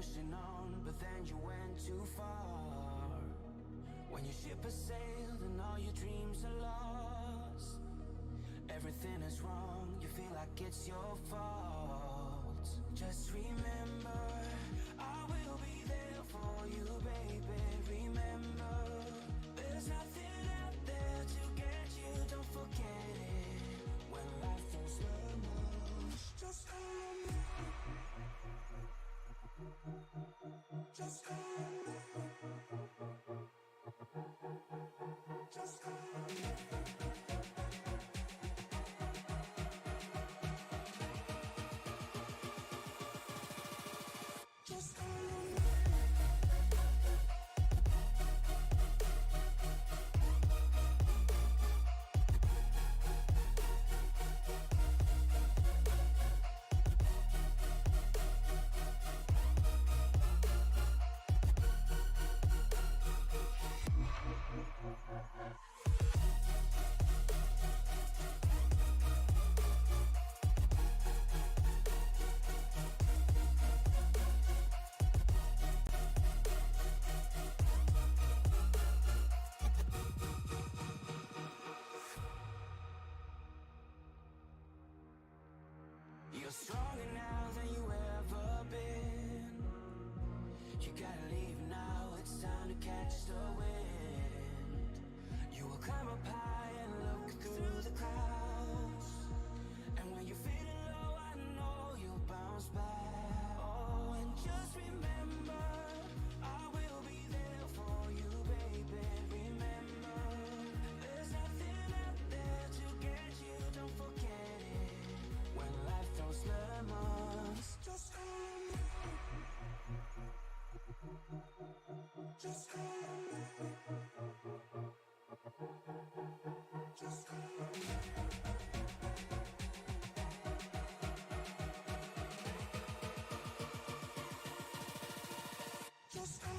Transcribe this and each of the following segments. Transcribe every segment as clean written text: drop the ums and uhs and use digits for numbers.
pushing on, but then you went too far. When your ship has sailed and all your dreams are lost, everything is wrong, you feel like it's your fault. Just remember, I will be there for you, baby. Remember, there's nothing out there to get you, don't forget it. When life throws lemons, just hold me. Just hold me. Just hold me. Just hold me. You're stronger now than you ever been. You gotta leave now, it's time to catch the wind. You will climb up high and look through the clouds, and when you're feeling low, I know you'll bounce back. Oh, and just remember, I will be there for you, baby. Remember, there's nothing out there to get you, don't forget it. When life throws lemons, just hold me. Just hold me. Just hold me. Just hold me.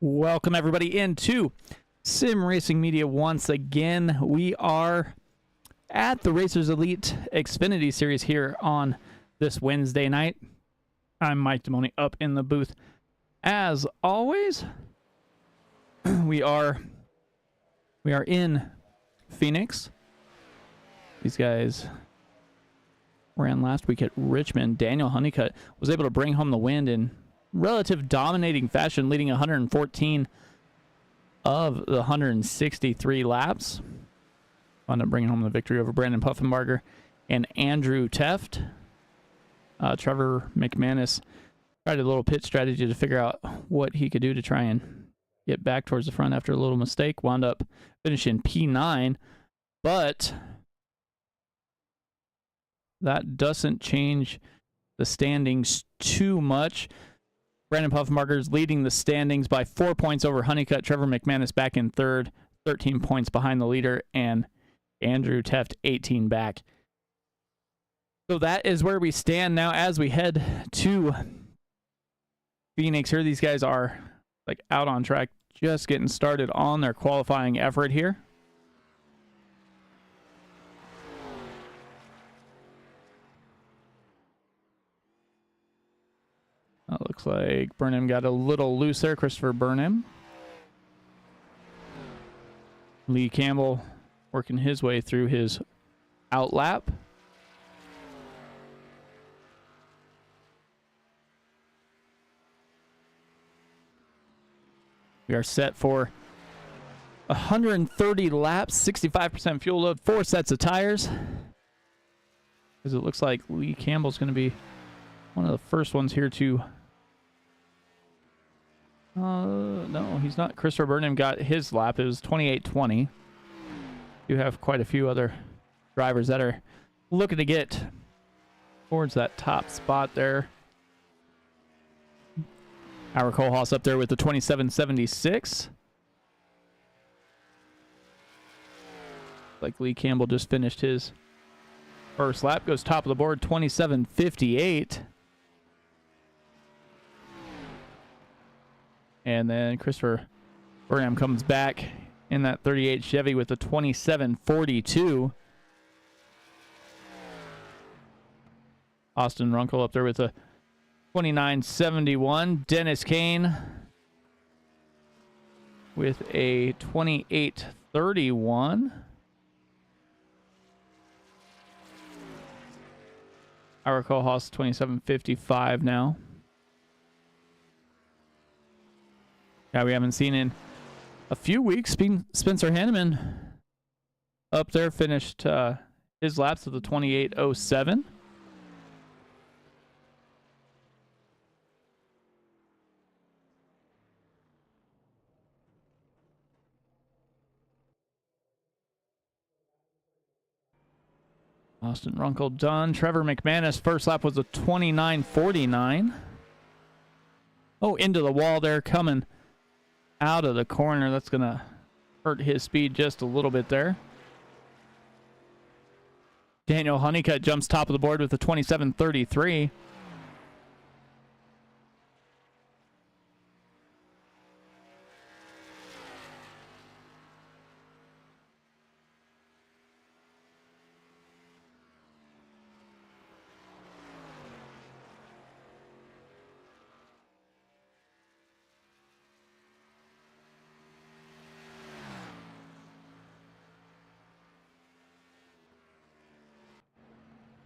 Welcome everybody into Sim Racing Media once again. We are at the Racers Elite Xfinity Series here on this Wednesday night. I'm Mike Demoni up in the booth. As always, we are in Phoenix. These guys ran last week at Richmond. Daniel Honeycutt was able to bring home the win in relative dominating fashion, leading 114 of the 163 laps. Wound up bringing home the victory over Brandon Puffenbarger and Andrew Teft. Trevor McManus tried a little pit strategy to figure out what he could do to try and get back towards the front after a little mistake. Wound up finishing P9, but that doesn't change the standings too much. Brandon Puffenbarger is leading the standings by 4 points over Honeycutt. Trevor McManus back in third, 13 points behind the leader, and Andrew Teft 18 back. So that is where we stand now as we head to Phoenix. Here these guys are like out on track, just getting started on their qualifying effort here. Looks like Burnham got a little loose there. Christopher Burnham. Lee Campbell working his way through his outlap. We are set for 130 laps, 65% fuel load, 4 sets of tires. Because it looks like Lee Campbell's going to be one of the first ones here to... no, he's not. Christopher Burnham got his lap. It was 28:20. You have quite a few other drivers that are looking to get towards that top spot there. Our Kohlhaas up there with the 27.76. Like Lee Campbell just finished his first lap. Goes top of the board, 27.58. And then Christopher Burnham comes back in that 38 Chevy with the 27.42. Austin Runkle up there with a 29.71. Dennis Kane with a 28.31. Our Kohlhaas 27.55 now. Yeah, we haven't seen in a few weeks. Spencer Hanneman up there finished his laps with a 28.07. Austin Runkle done. Trevor McManus first lap was a 29.49. Oh, into the wall there, coming out of the corner. That's going to hurt his speed just a little bit there. Daniel Honeycutt jumps top of the board with a 27.33.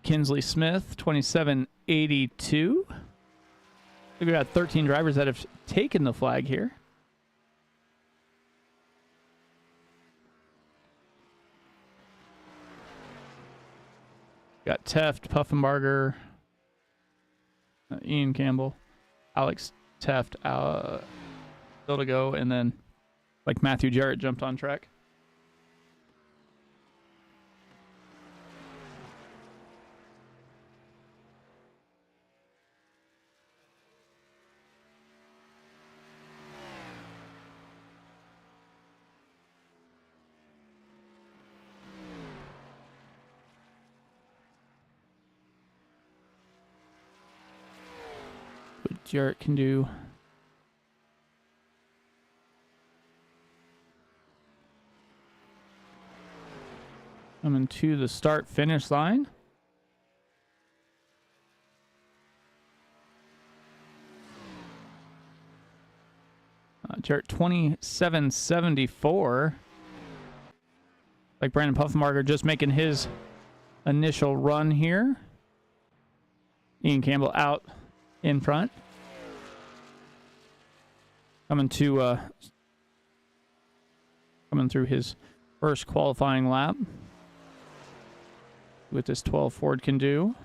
Kinsley Smith, 27.82. We got 13 drivers that have taken the flag here. Got Teft, Puffenbarger, Ian Campbell, Alex Teft, still to go, and then like Matthew Jarrett jumped on track. What Jarrett can do. Coming to the start-finish line. Jarrett 27.74. Like Brandon Puffenbarger just making his initial run here. Ian Campbell out in front. Coming through his first qualifying lap. With this 12 Ford can do.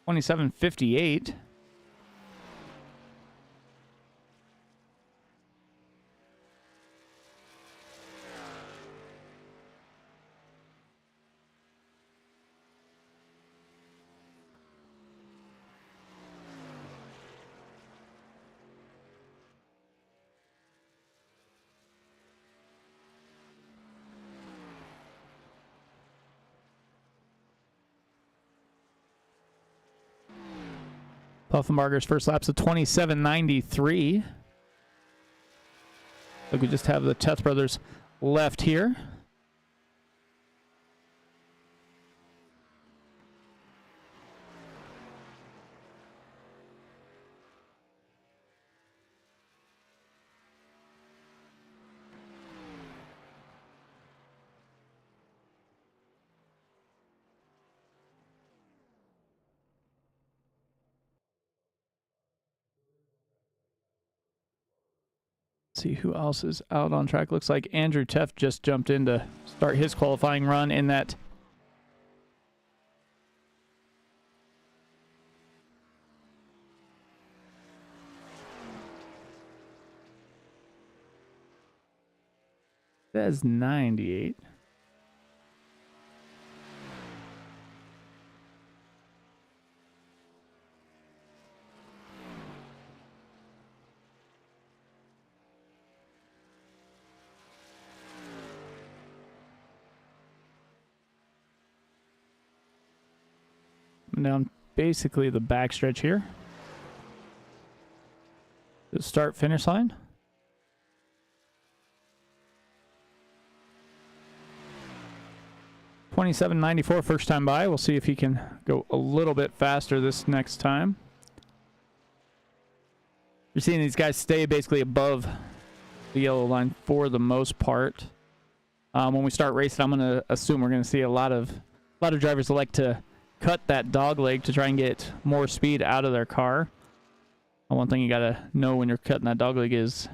$27.58. Puffenbarger's first lap's a 27.93. So we just have the Teth brothers left here. see who else is out on track. Looks like Andrew Teff just jumped in to start his qualifying run in that says 98. Down basically the backstretch here. The start finish line. $27.94 first time by. We'll see if he can go a little bit faster this next time. You're seeing these guys stay basically above the yellow line for the most part. When we start racing, I'm going to assume we're going to see a lot of drivers that like to cut that dog leg to try and get more speed out of their car. One thing you got to know when you're cutting that dog leg is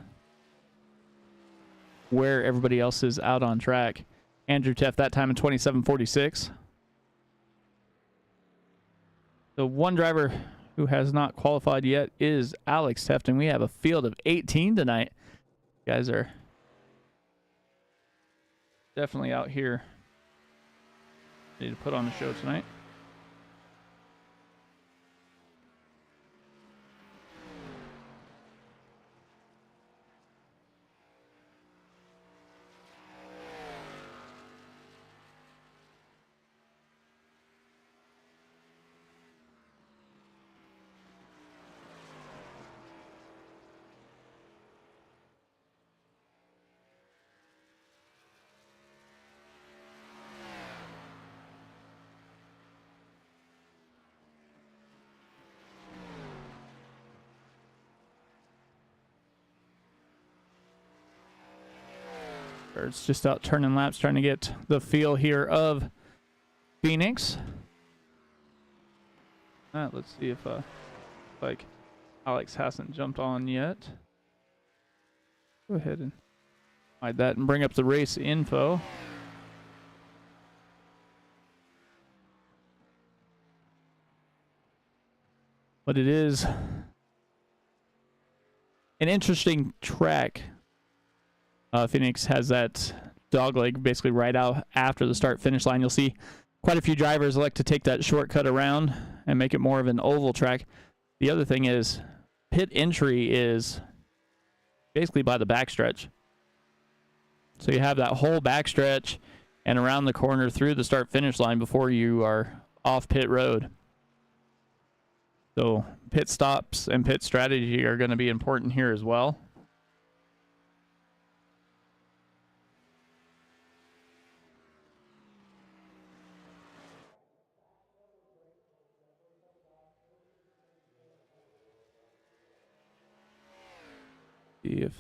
where everybody else is out on track. Andrew Teff that time in 27:46. The one driver who has not qualified yet is Alex Teff, and we have a field of 18 tonight. You guys are definitely out here ready to put on the show tonight. It's just out turning laps, trying to get the feel here of Phoenix. Let's see if like Alex hasn't jumped on yet. Go ahead and hide that and bring up the race info. But it is an interesting track. Phoenix has that dog leg basically right out after the start finish line. You'll see quite a few drivers like to take that shortcut around and make it more of an oval track. The other thing is pit entry is basically by the backstretch. So you have that whole backstretch and around the corner through the start finish line before you are off pit road. So pit stops and pit strategy are going to be important here as well. See if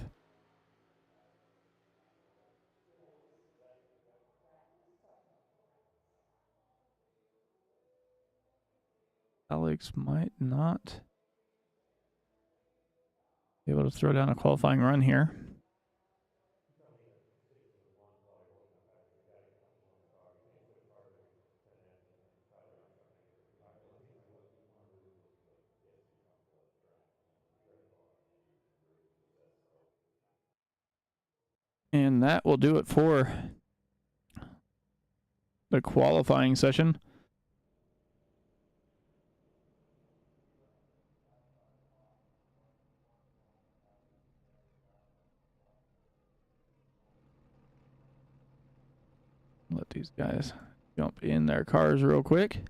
Alex might not be able to throw down a qualifying run here. And that will do it for the qualifying session. Let these guys jump in their cars real quick.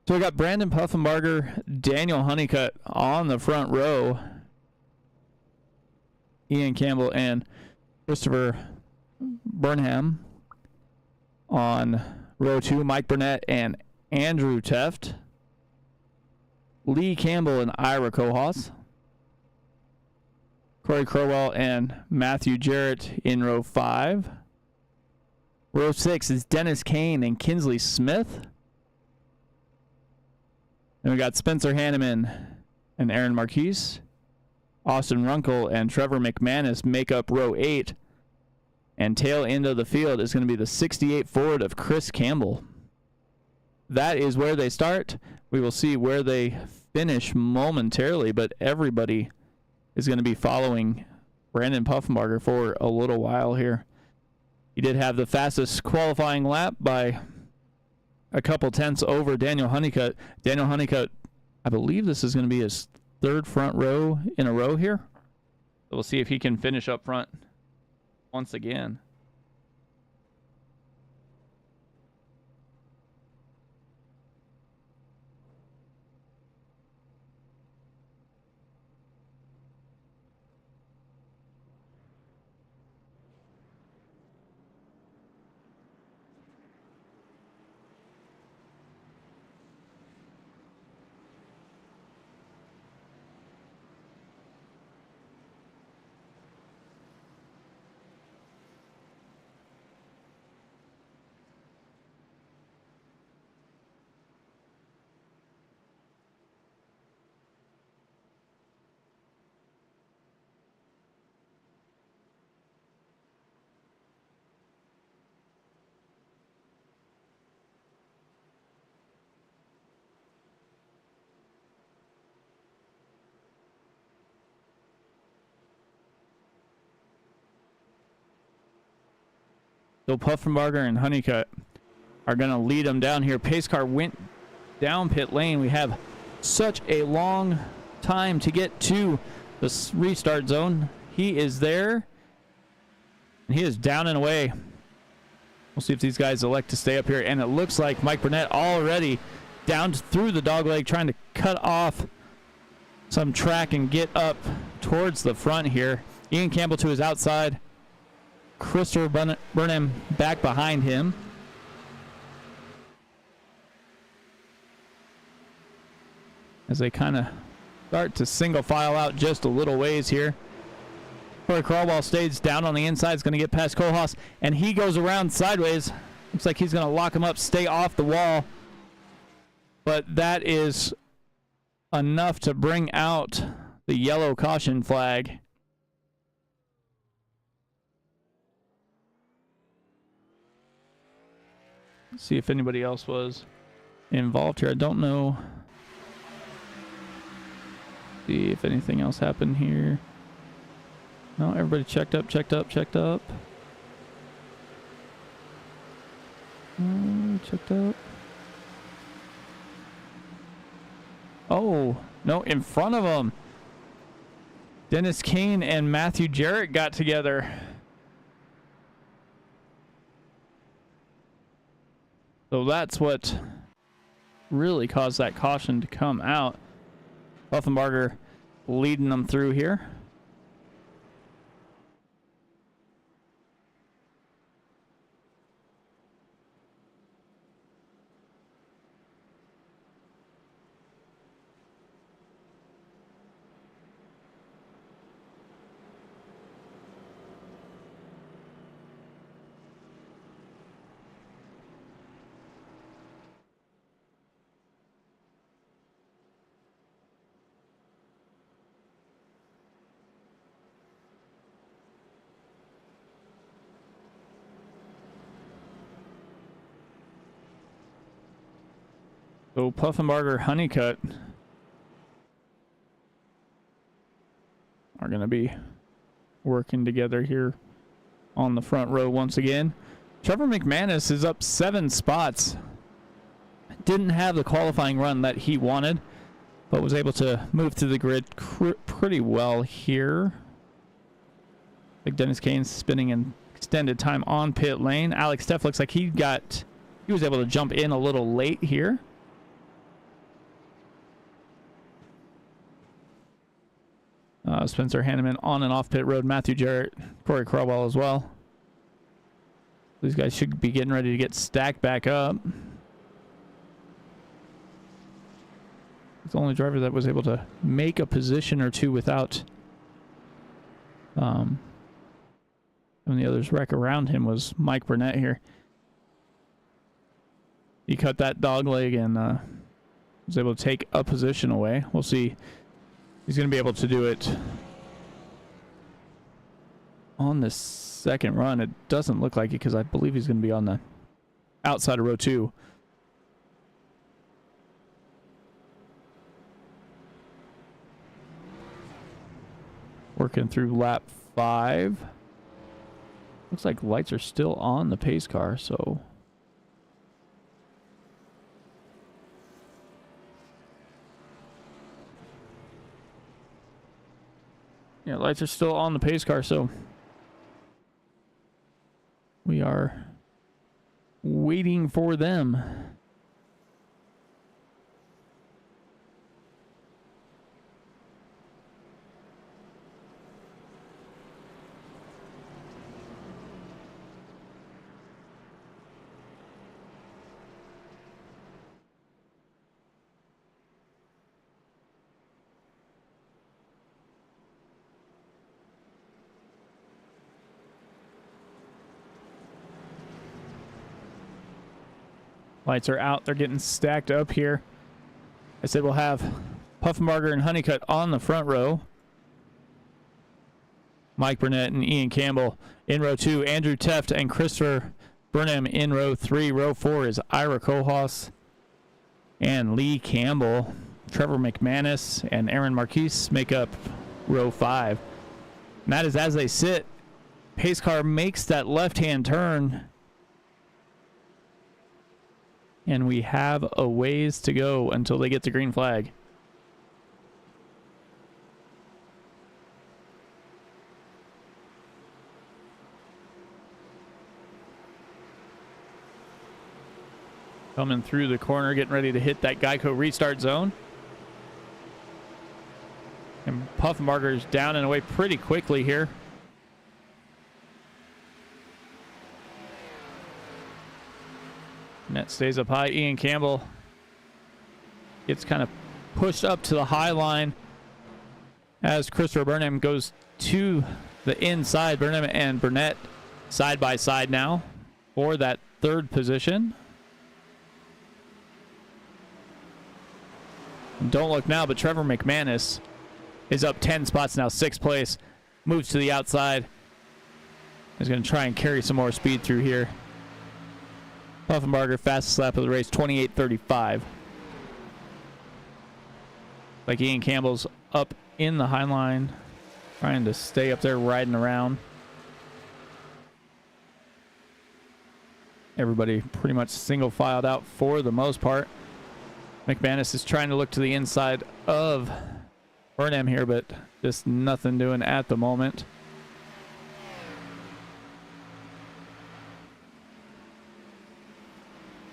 So we got Brandon Puffenbarger, Daniel Honeycutt on the front row. Ian Campbell and Christopher Burnham on row 2. Mike Burnett and Andrew Teft. Lee Campbell and Ira Kohas. Corey Crowell and Matthew Jarrett in row 5. Row 6 is Dennis Kane and Kinsley Smith. And we got Spencer Hanneman and Aaron Marquise Austin Runkle and Trevor McManus make up row 8. And tail end of the field is going to be the 68 Ford of Chris Campbell. That is where they start. We will see where they finish momentarily, but everybody is going to be following Brandon Puffenbarger for a little while here. He did have the fastest qualifying lap by a couple tenths over Daniel Honeycutt. Daniel Honeycutt, I believe this is going to be his 3rd front row in a row here. So we'll see if he can finish up front once again. So Puffenbarger and Honeycutt are going to lead them down here. Pace car went down pit lane. We have such a long time to get to the restart zone. He is there. And he is down and away. We'll see if these guys elect to stay up here. And it looks like Mike Burnett already down through the dogleg, trying to cut off some track and get up towards the front here. Ian Campbell to his outside. Christopher Burnham back behind him. As they kind of start to single file out just a little ways here. Corey Crawwell stays down on the inside. Is going to get past Kohlhaas, and he goes around sideways. Looks like he's going to lock him up, stay off the wall. But that is enough to bring out the yellow caution flag. See if anybody else was involved here. I don't know. See if anything else happened here. No, everybody checked up. Checked up. Oh, no, in front of them. Dennis Kane and Matthew Jarrett got together. So that's what really caused that caution to come out. Puffenbarger leading them through here. So Puffenbarger, Honeycutt are going to be working together here on the front row once again. Trevor McManus is up 7 spots. Didn't have the qualifying run that he wanted, but was able to move through the grid pretty well here. Like Dennis Kane spending an extended time on pit lane. Alex Steff looks like he was able to jump in a little late here. Spencer Hanneman on and off pit road. Matthew Jarrett, Corey Crawwell as well. These guys should be getting ready to get stacked back up. He's the only driver that was able to make a position or two without and the others wreck around him was Mike Burnett here. He cut that dog leg and was able to take a position away. We'll see. He's going to be able to do it on the second run. It doesn't look like it because I believe he's going to be on the outside of row 2. Working through lap 5. Looks like lights are still on the pace car, so... Yeah, lights are still on the pace car, so... We are waiting for them. Lights are out. They're getting stacked up here. I said we'll have Puffenbarger and Honeycutt on the front row. Mike Burnett and Ian Campbell in row 2. Andrew Teft and Christopher Burnham in row 3. Row 4 is Ira Kohos and Lee Campbell. Trevor McManus and Aaron Marquise make up row 5. And that is as they sit. Pace car makes that left-hand turn. And we have a ways to go until they get the green flag. Coming through the corner, getting ready to hit that Geico restart zone. And Puffenbarger's down and away pretty quickly here. Net stays up high. Ian Campbell gets kind of pushed up to the high line as Christopher Burnham goes to the inside. Burnham and Burnett side by side now for that third position. And don't look now, but Trevor McManus is up 10 spots now, 6th place. Moves to the outside. He's going to try and carry some more speed through here. Puffenbarger, fastest lap of the race, 28:35. Like Ian Campbell's up in the high line, trying to stay up there, riding around. Everybody pretty much single filed out for the most part. McManus is trying to look to the inside of Burnham here, but just nothing doing at the moment.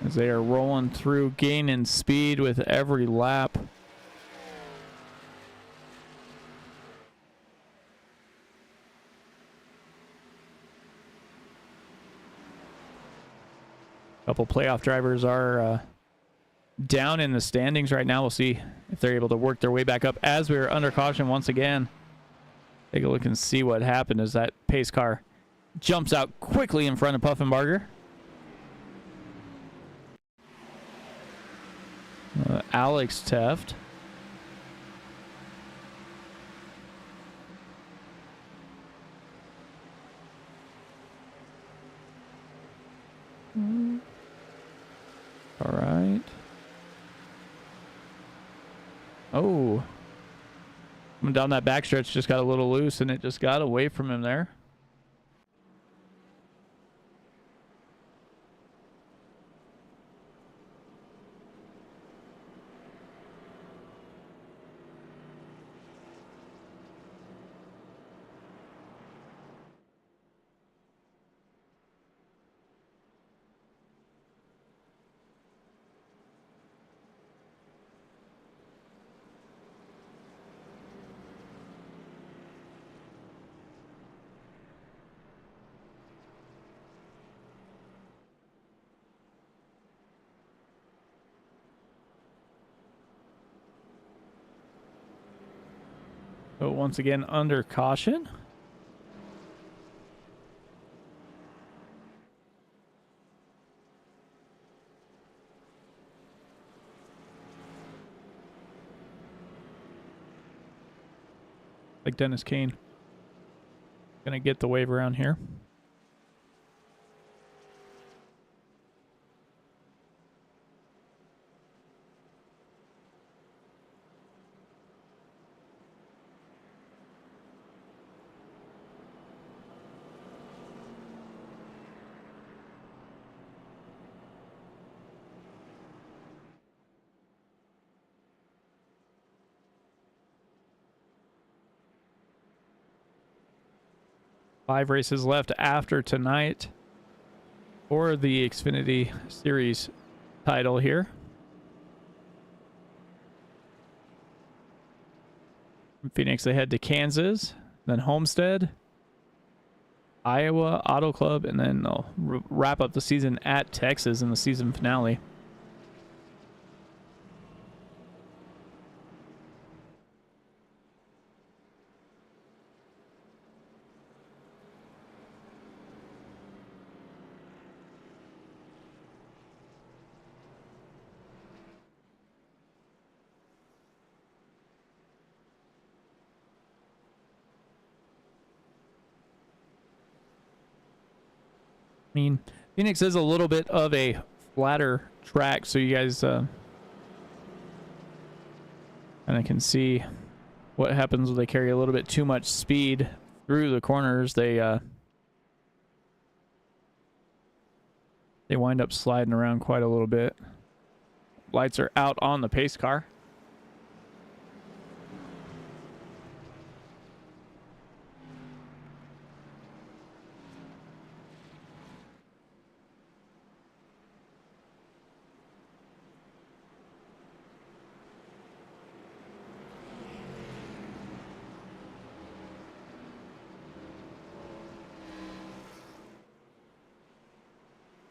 As they are rolling through, gaining speed with every lap. A couple playoff drivers are down in the standings right now. We'll see if they're able to work their way back up as we're under caution once again. Take a look and see what happened as that pace car jumps out quickly in front of Puffenbarger. Alex Teft. All right. Oh. Coming down that backstretch, just got a little loose and it just got away from him there. So once again, under caution. Like Dennis Kane. Gonna get the wave around here. Five races left after tonight for the Xfinity Series title here. From Phoenix, they head to Kansas, then Homestead, Iowa Auto Club, and then they'll wrap up the season at Texas in the season finale. I mean, Phoenix is a little bit of a flatter track, so you guys kind of can see what happens when they carry a little bit too much speed through the corners. They wind up sliding around quite a little bit. Lights are out on the pace car.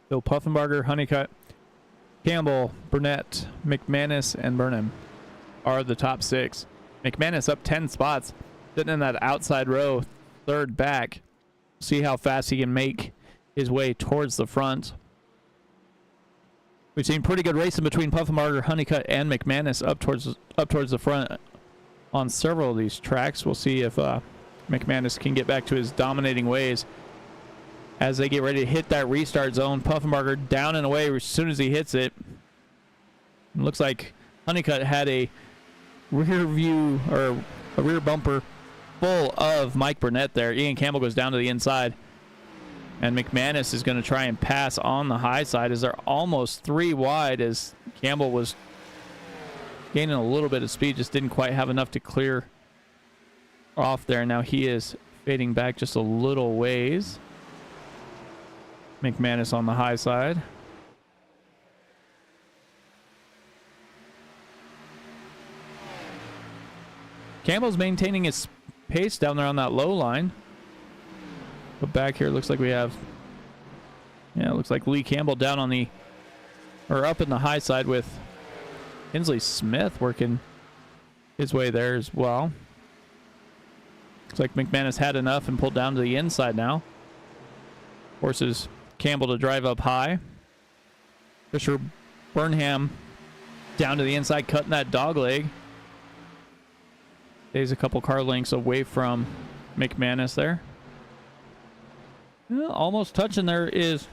So Puffenbarger, Honeycutt, Campbell, Burnett, McManus, and Burnham are the top six. McManus up 10 spots, sitting in that outside row, third back. See how fast he can make his way towards the front. We've seen pretty good racing between Puffenbarger, Honeycutt, and McManus up towards the front on several of these tracks. We'll see if McManus can get back to his dominating ways as they get ready to hit that restart zone. Puffenbarger down and away as soon as he hits it. It looks like Honeycutt had a rear view or a rear bumper full of Mike Burnett there. Ian Campbell goes down to the inside, and McManus is going to try and pass on the high side as they're almost three wide, as Campbell was gaining a little bit of speed, just didn't quite have enough to clear off there. Now he is fading back just a little ways. McManus on the high side. Campbell's maintaining his pace down there on that low line. But back here, it looks like we have, yeah, it looks like Lee Campbell down on the, or up in the high side with Kinsley Smith working his way there as well. Looks like McManus had enough and pulled down to the inside now. Forces Campbell to drive up high. Fisher Burnham down to the inside, cutting that dog leg. Stays a couple car lengths away from McManus there. Well, almost touching there is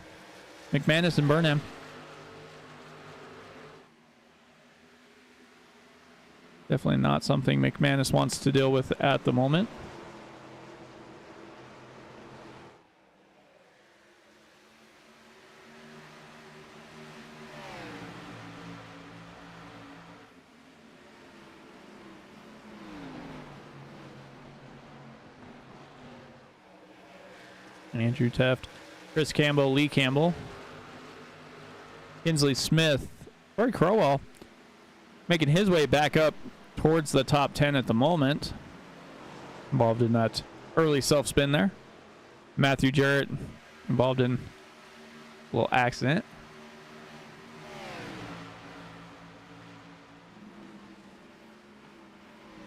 McManus and Burnham. Definitely not something McManus wants to deal with at the moment. Andrew Teft, Chris Campbell, Lee Campbell, Kinsley Smith, Corey Crowell making his way back up towards the top 10 at the moment. Involved in that early self-spin there. Matthew Jarrett involved in a little accident.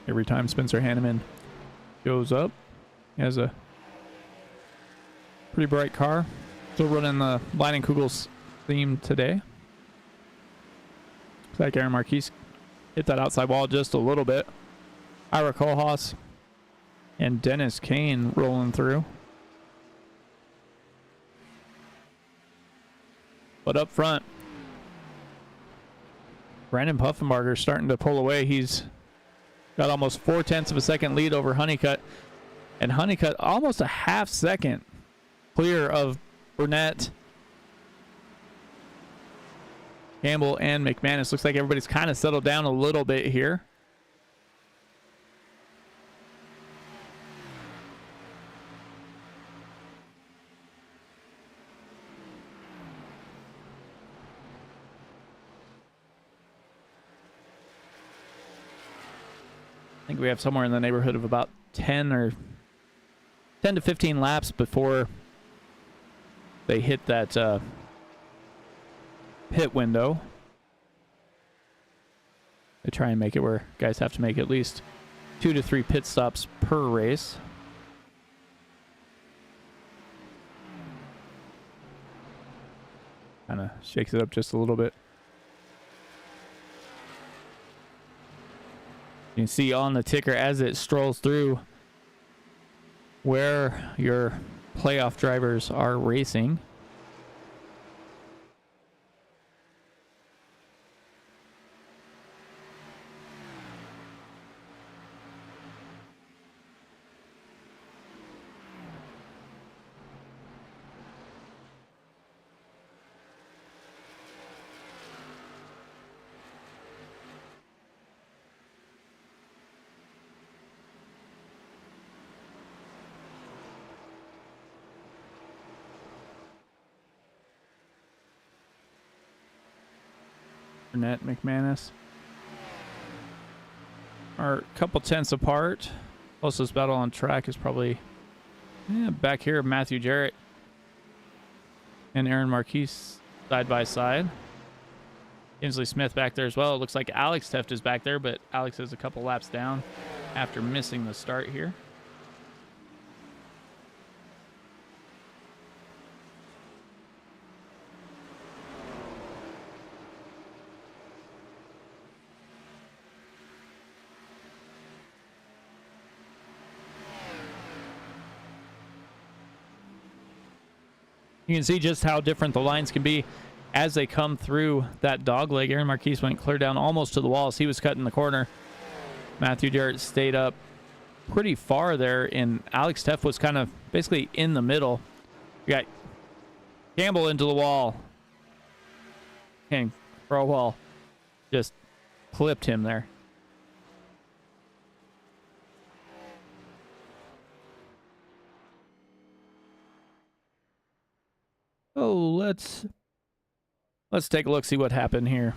Every time Spencer Hanneman goes up, he has a pretty bright car. Still running the Leinenkugels theme today. Looks like Aaron Marquise hit that outside wall just a little bit. Ira Kohlhaas and Dennis Kane rolling through. But up front, Brandon Puffenbarger starting to pull away. He's got almost 0.4 of a second lead over Honeycutt. And Honeycutt almost a half second clear of Burnett, Campbell, and McManus. Looks like everybody's kind of settled down a little bit here. I think we have somewhere in the neighborhood of about 10 to 15 laps before they hit that pit window. They try and make it where guys have to make at least 2 to 3 pit stops per race. Kind of shakes it up just a little bit. You can see on the ticker as it strolls through where your playoff drivers are racing. Burnett, McManus are a couple tenths apart. Closest battle on track is probably back here. Matthew Jarrett and Aaron Marquise side by side. Kinsley Smith back there as well. It looks like Alex Teft is back there, but Alex is a couple laps down after missing the start here. You can see just how different the lines can be as they come through that dog leg. Aaron Marquise went clear down almost to the wall as he was cutting the corner. Matthew Jarrett stayed up pretty far there, and Alex Teff was kind of basically in the middle. You got Campbell into the wall, and Crowell just clipped him there. Oh, let's take a look, see what happened here.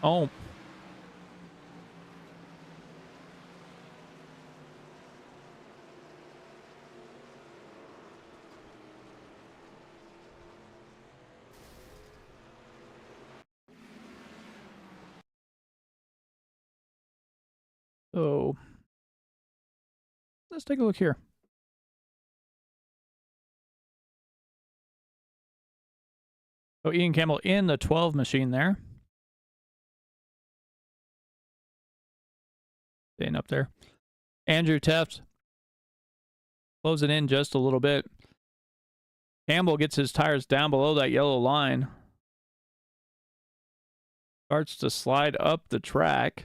Oh. So let's take a look here. So Ian Campbell in the 12 machine there. Staying up there. Andrew Teft closing in just a little bit. Campbell gets his tires down below that yellow line. Starts to slide up the track.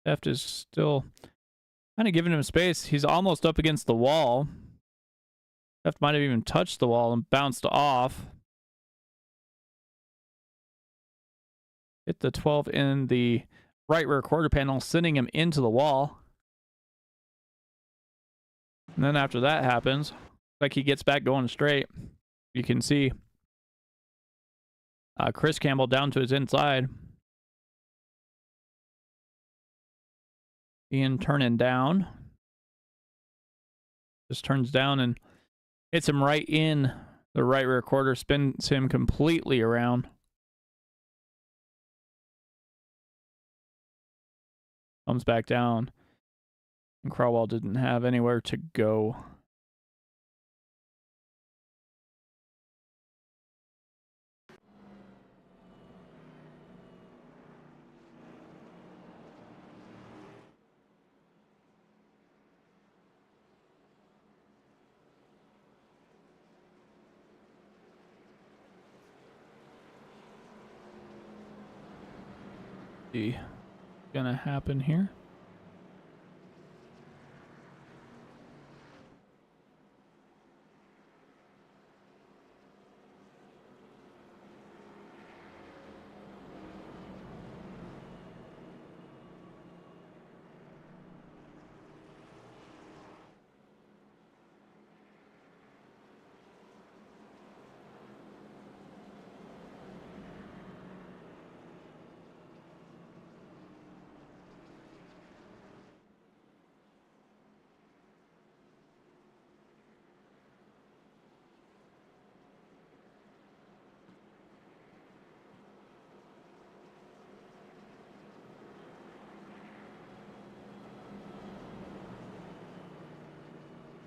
Teft is still kind of giving him space. He's almost up against the wall. Teft might have even touched the wall and bounced off. Hit the 12 in the right rear quarter panel, sending him into the wall. And then after that happens, like he gets back going straight. You can see Chris Campbell down to his inside. Ian turning down. Just turns down and hits him right in the right rear quarter, spins him completely around. Comes back down. And Crowell didn't have anywhere to go. See what's gonna happen here.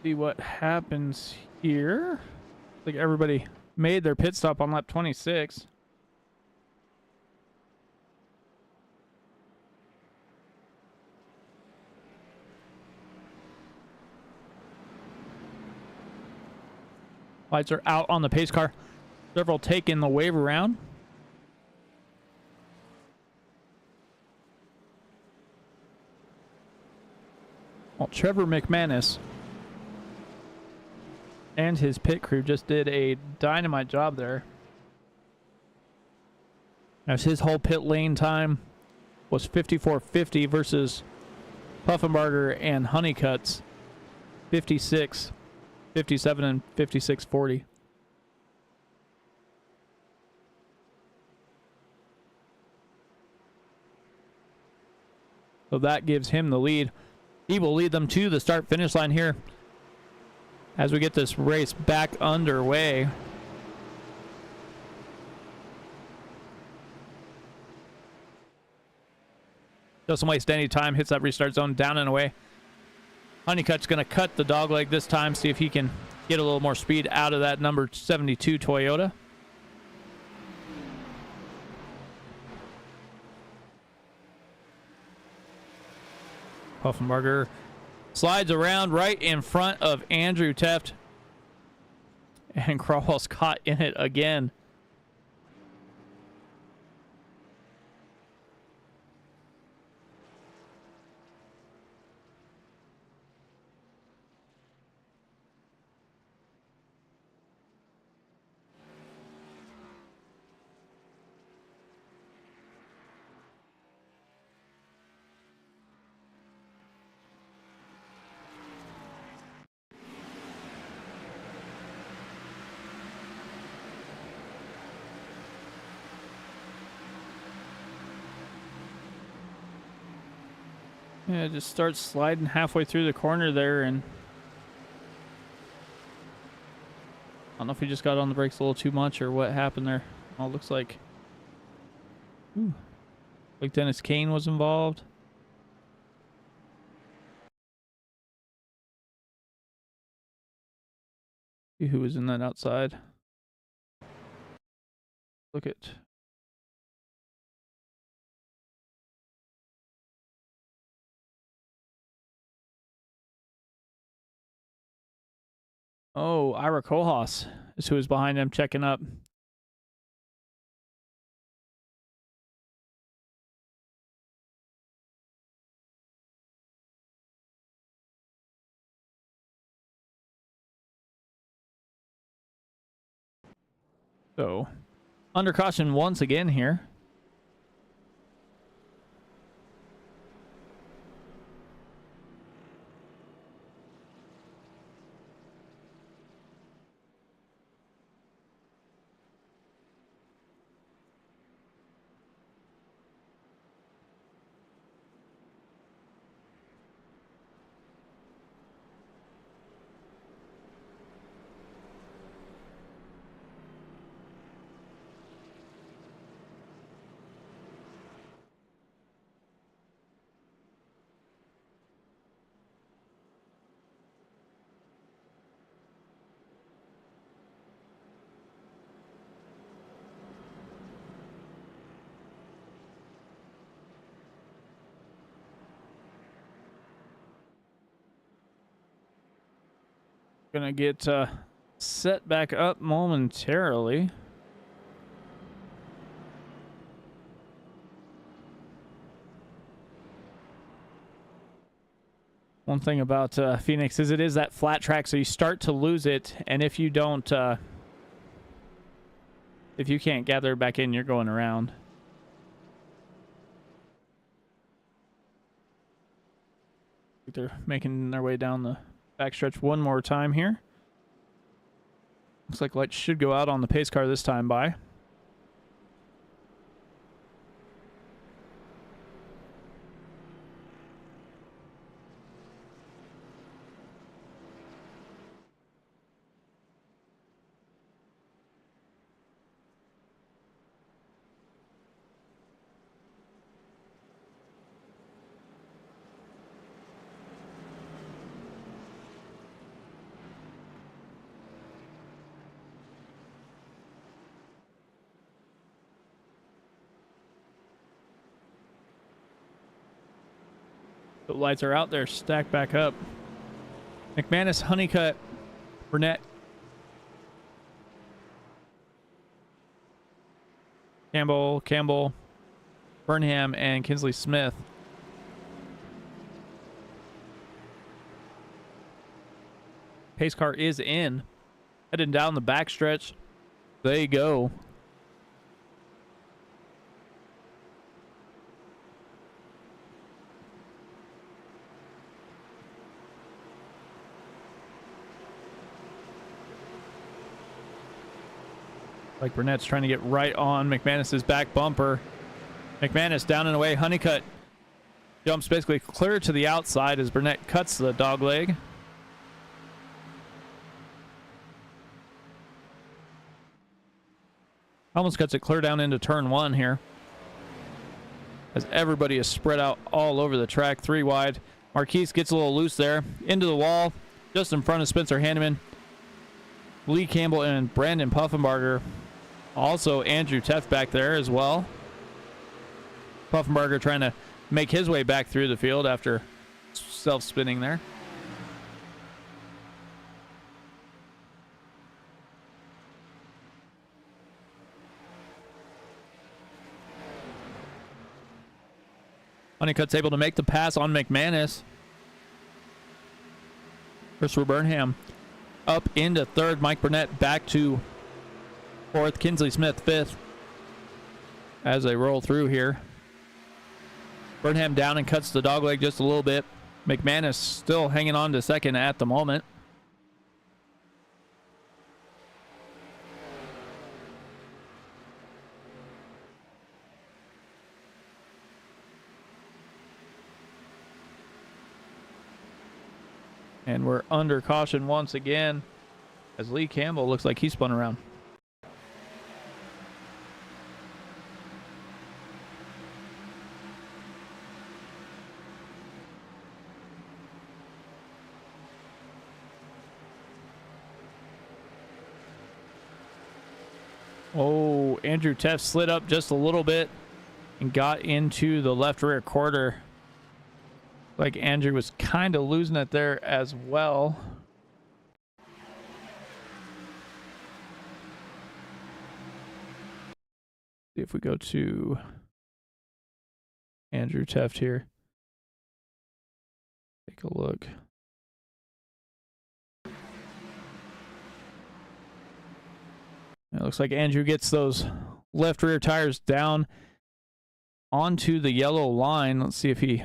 See what happens here. Like everybody made their pit stop on lap 26. Lights are out on the pace car. Several taking the wave around. Well, Trevor McManus and his pit crew just did a dynamite job there. As his whole pit lane time was 54.50 versus Puffenbarger and Honeycutt's 56, 57, and 56.40. So that gives him the lead. He will lead them to the start-finish line here as we get this race back underway. Doesn't waste any time, hits that restart zone, down and away. Honeycutt's going to cut the dogleg this time, see if he can get a little more speed out of that number 72 Toyota. Puffenbarger slides around right in front of Andrew Teft. And Crawwell's caught in it again. Yeah, it just starts sliding halfway through the corner there, and I don't know if he just got on the brakes a little too much or what happened there. Oh, it looks like, like Dennis Kane was involved. See who was in that outside. Look at. Oh, Ira Kohlhaas is who is behind him checking up. So, under caution once again here. Gonna get set back up momentarily. One thing about Phoenix is it is that flat track, so you start to lose it, and if you don't, if you can't gather it back in, you're going around. They're making their way down the backstretch one more time here. Looks like lights should go out on the pace car this time by. The lights are out there, stacked back up. McManus, Honeycutt, Burnett, Campbell, Burnham, and Kinsley Smith. Pace car is in. Heading down the backstretch. They go. Like Burnett's trying to get right on McManus's back bumper. McManus down and away. Honeycutt jumps basically clear to the outside as Burnett cuts the dog leg. Almost cuts it clear down into turn one here. As everybody is spread out all over the track, 3 wide. Marquise gets a little loose there. Into the wall, just in front of Spencer Hanneman. Lee Campbell and Brandon Puffenbarger. Also Andrew Teff back there as well. Puffenbarger trying to make his way back through the field after self-spinning there. Honeycutt's able to make the pass on McManus. Christopher Burnham up into third. Mike Burnett back to fourth. Kinsley Smith fifth as they roll through here. Burnham down and cuts the dogleg just a little bit. McManus still hanging on to second at the moment. And we're under caution once again as Lee Campbell looks like he spun around. Oh, Andrew Teff slid up just a little bit and got into the left rear quarter. Like Andrew was kind of losing it there as well. See if we go to Andrew Teft here. Take a look. It looks like Andrew gets those left rear tires down onto the yellow line. Let's see if he...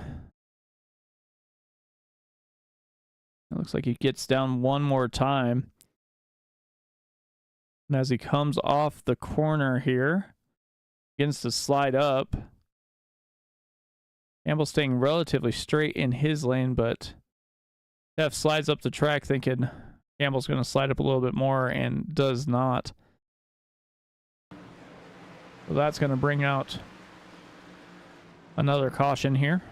It looks like he gets down one more time. And as he comes off the corner here, begins to slide up. Campbell staying relatively straight in his lane, but Teff slides up the track thinking Campbell's going to slide up a little bit more and does not. So that's going to bring out another caution here.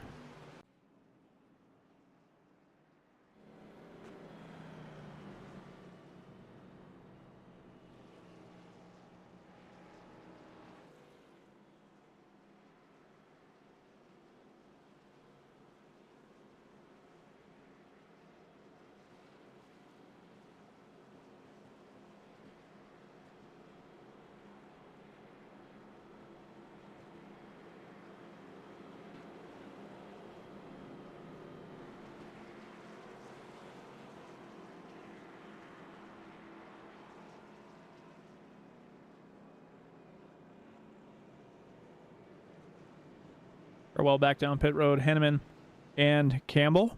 are well back down pit road. Henneman and Campbell.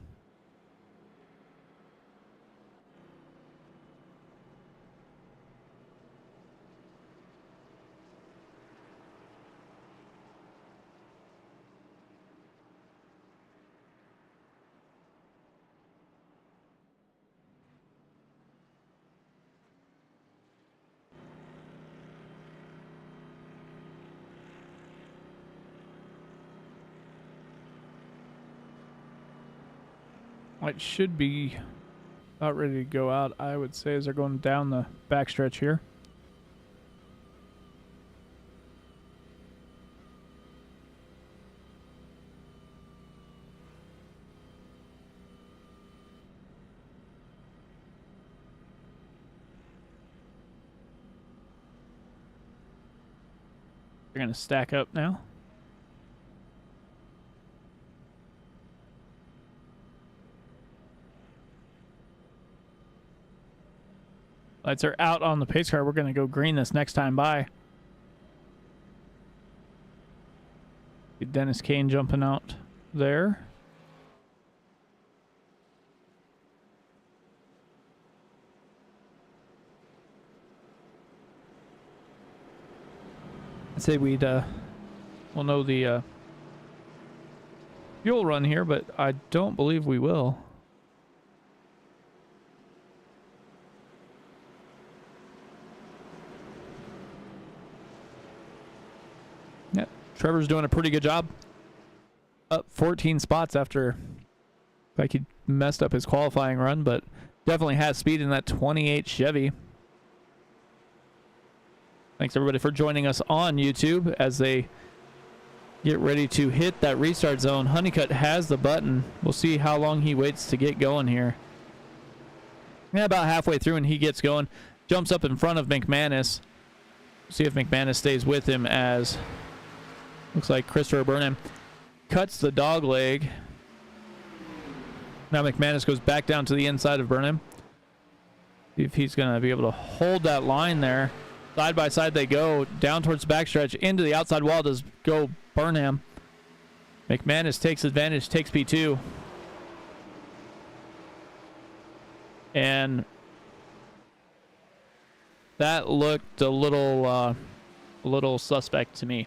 It should be about ready to go out, I would say, as they're going down the backstretch here. They're going to stack up now. Lights are out on the pace car. We're going to go green this next time by. Dennis Kane jumping out there. I'd say we'll know the fuel run here, but I don't believe we will. Trevor's doing a pretty good job. Up 14 spots after, like, he messed up his qualifying run, but definitely has speed in that 28 Chevy. Thanks everybody for joining us on YouTube as they get ready to hit that restart zone. Honeycutt has the button. We'll see how long he waits to get going here. Yeah, about halfway through and he gets going. Jumps up in front of McManus. See if McManus stays with him as looks like Christopher Burnham cuts the dog leg. Now McManus goes back down to the inside of Burnham. See if he's going to be able to hold that line there. Side by side they go down towards the backstretch. Into the outside wall does go Burnham. McManus takes advantage, takes P2. And that looked a little suspect to me.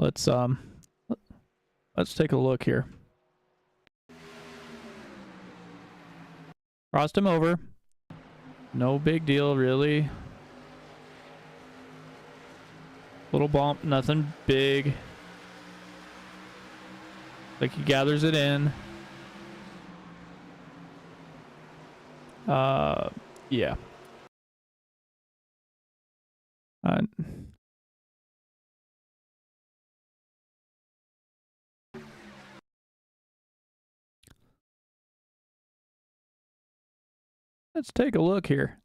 Let's take a look here. Crossed him over. No big deal, really. Little bump, nothing big. Like he gathers it in. Yeah. Let's take a look here.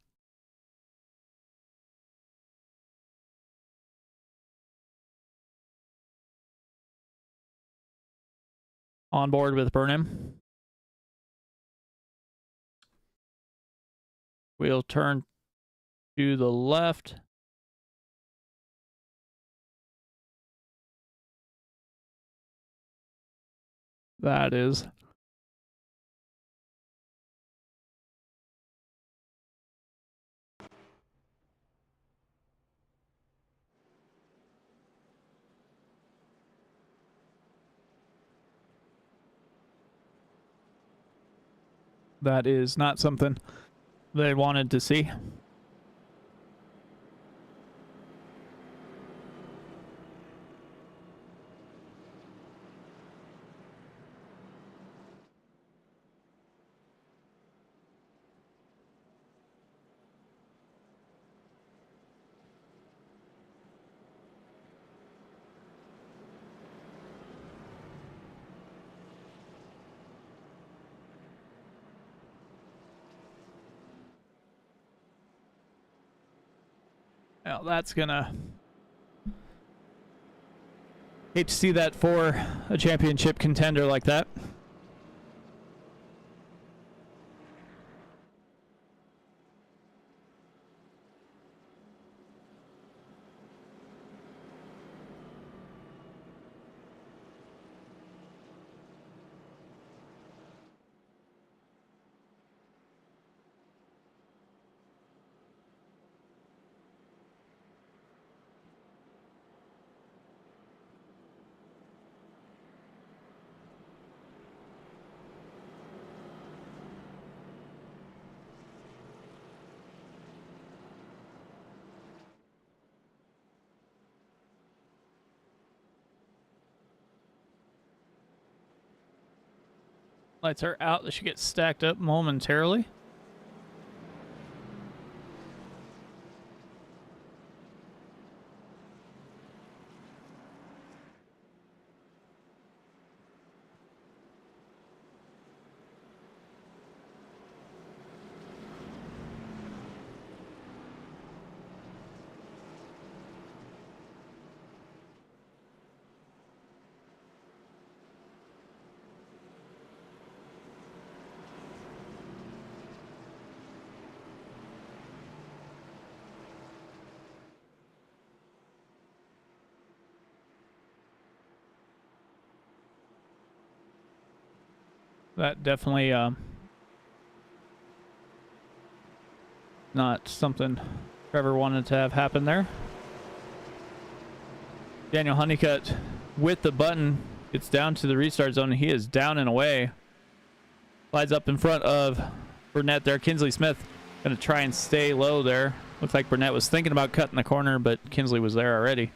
On board with Burnham. We'll turn to the left. That is. That is not something they wanted to see. Well, that's gonna hate to see that for a championship contender like that. Lights are out. They should get stacked up momentarily. That definitely not something Trevor wanted to have happen there. Daniel Honeycutt with the button gets down to the restart zone. He is down and away. Slides up in front of Burnett there. Kinsley Smith going to try and stay low there. Looks like Burnett was thinking about cutting the corner, but Kinsley was there already.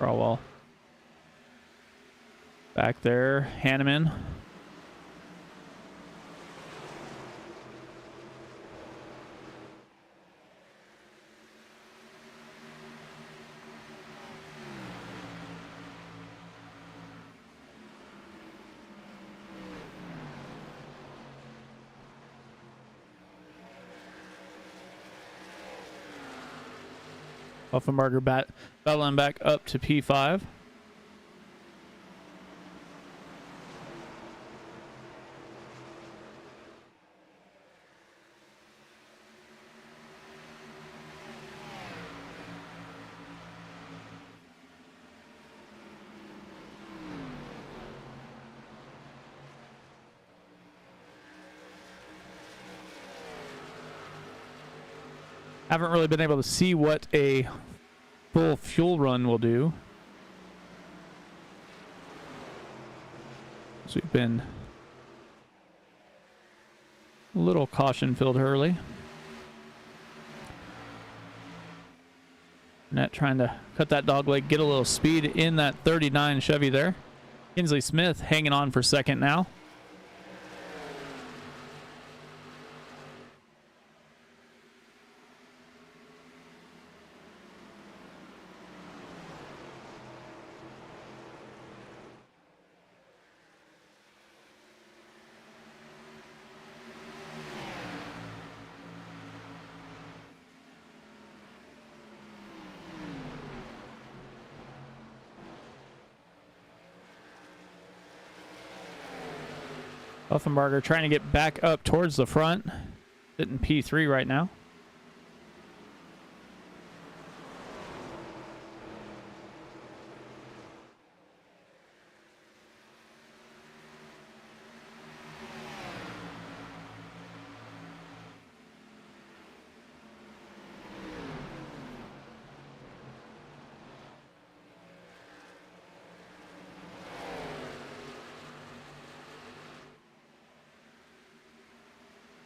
Crawwell back there. Hanneman. Buffenbarger battling back up to P5. Haven't really been able to see what a full fuel run will do. So we've been a little caution-filled early. Net trying to cut that dog leg, get a little speed in that 39 Chevy there. Kinsley Smith hanging on for second now. Buffenbarger trying to get back up towards the front. Sitting P3 right now.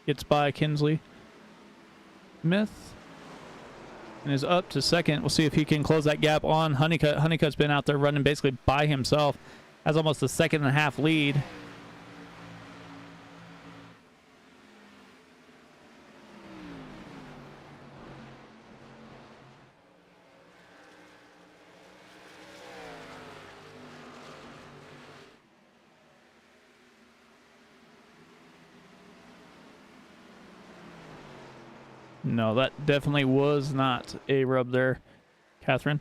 Gets by Kinsley Smith and is up to second. We'll see if he can close that gap on Honeycutt. Honeycutt's been out there running basically by himself. Has almost a 1.5-second lead. No, that definitely was not a rub there, Catherine.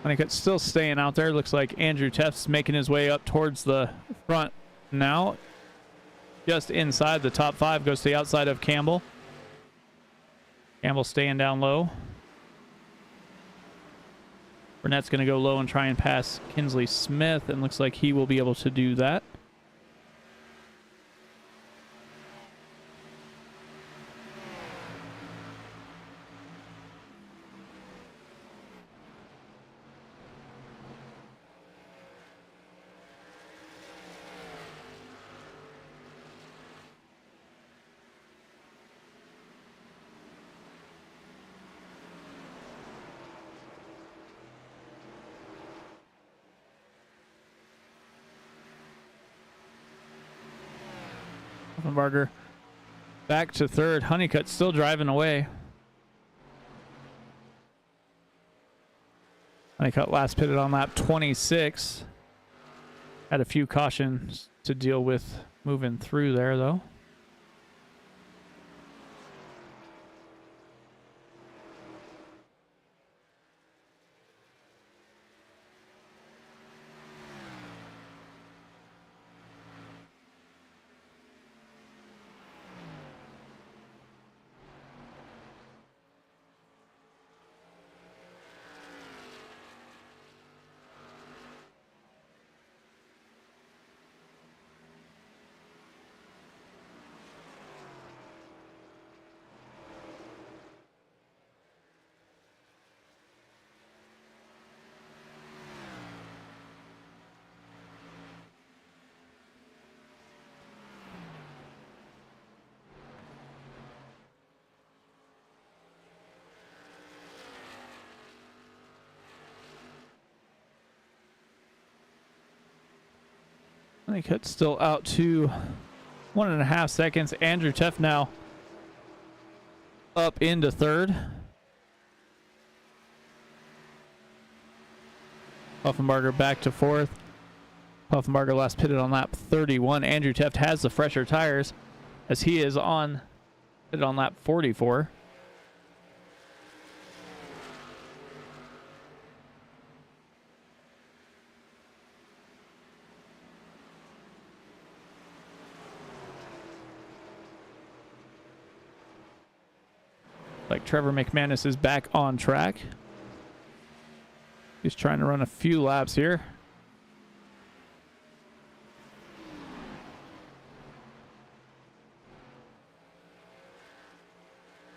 Honeycutt's still staying out there. Looks like Andrew Teff's making his way up towards the front now. Just inside the top 5, goes to the outside of Campbell. Campbell staying down low. Burnett's going to go low and try and pass Kinsley Smith, and looks like he will be able to do that. Puffenbarger back to third. Honeycutt still driving away. Honeycutt last pitted on lap 26. Had a few cautions to deal with moving through there, though. Honeycutt still out to 1.5 seconds. Andrew Teff now up into third. Puffenbarger back to fourth. Puffenbarger last pitted on lap 31. Andrew Teff has the fresher tires as he is pitted on lap 44. Like Trevor McManus is back on track. He's trying to run a few laps here.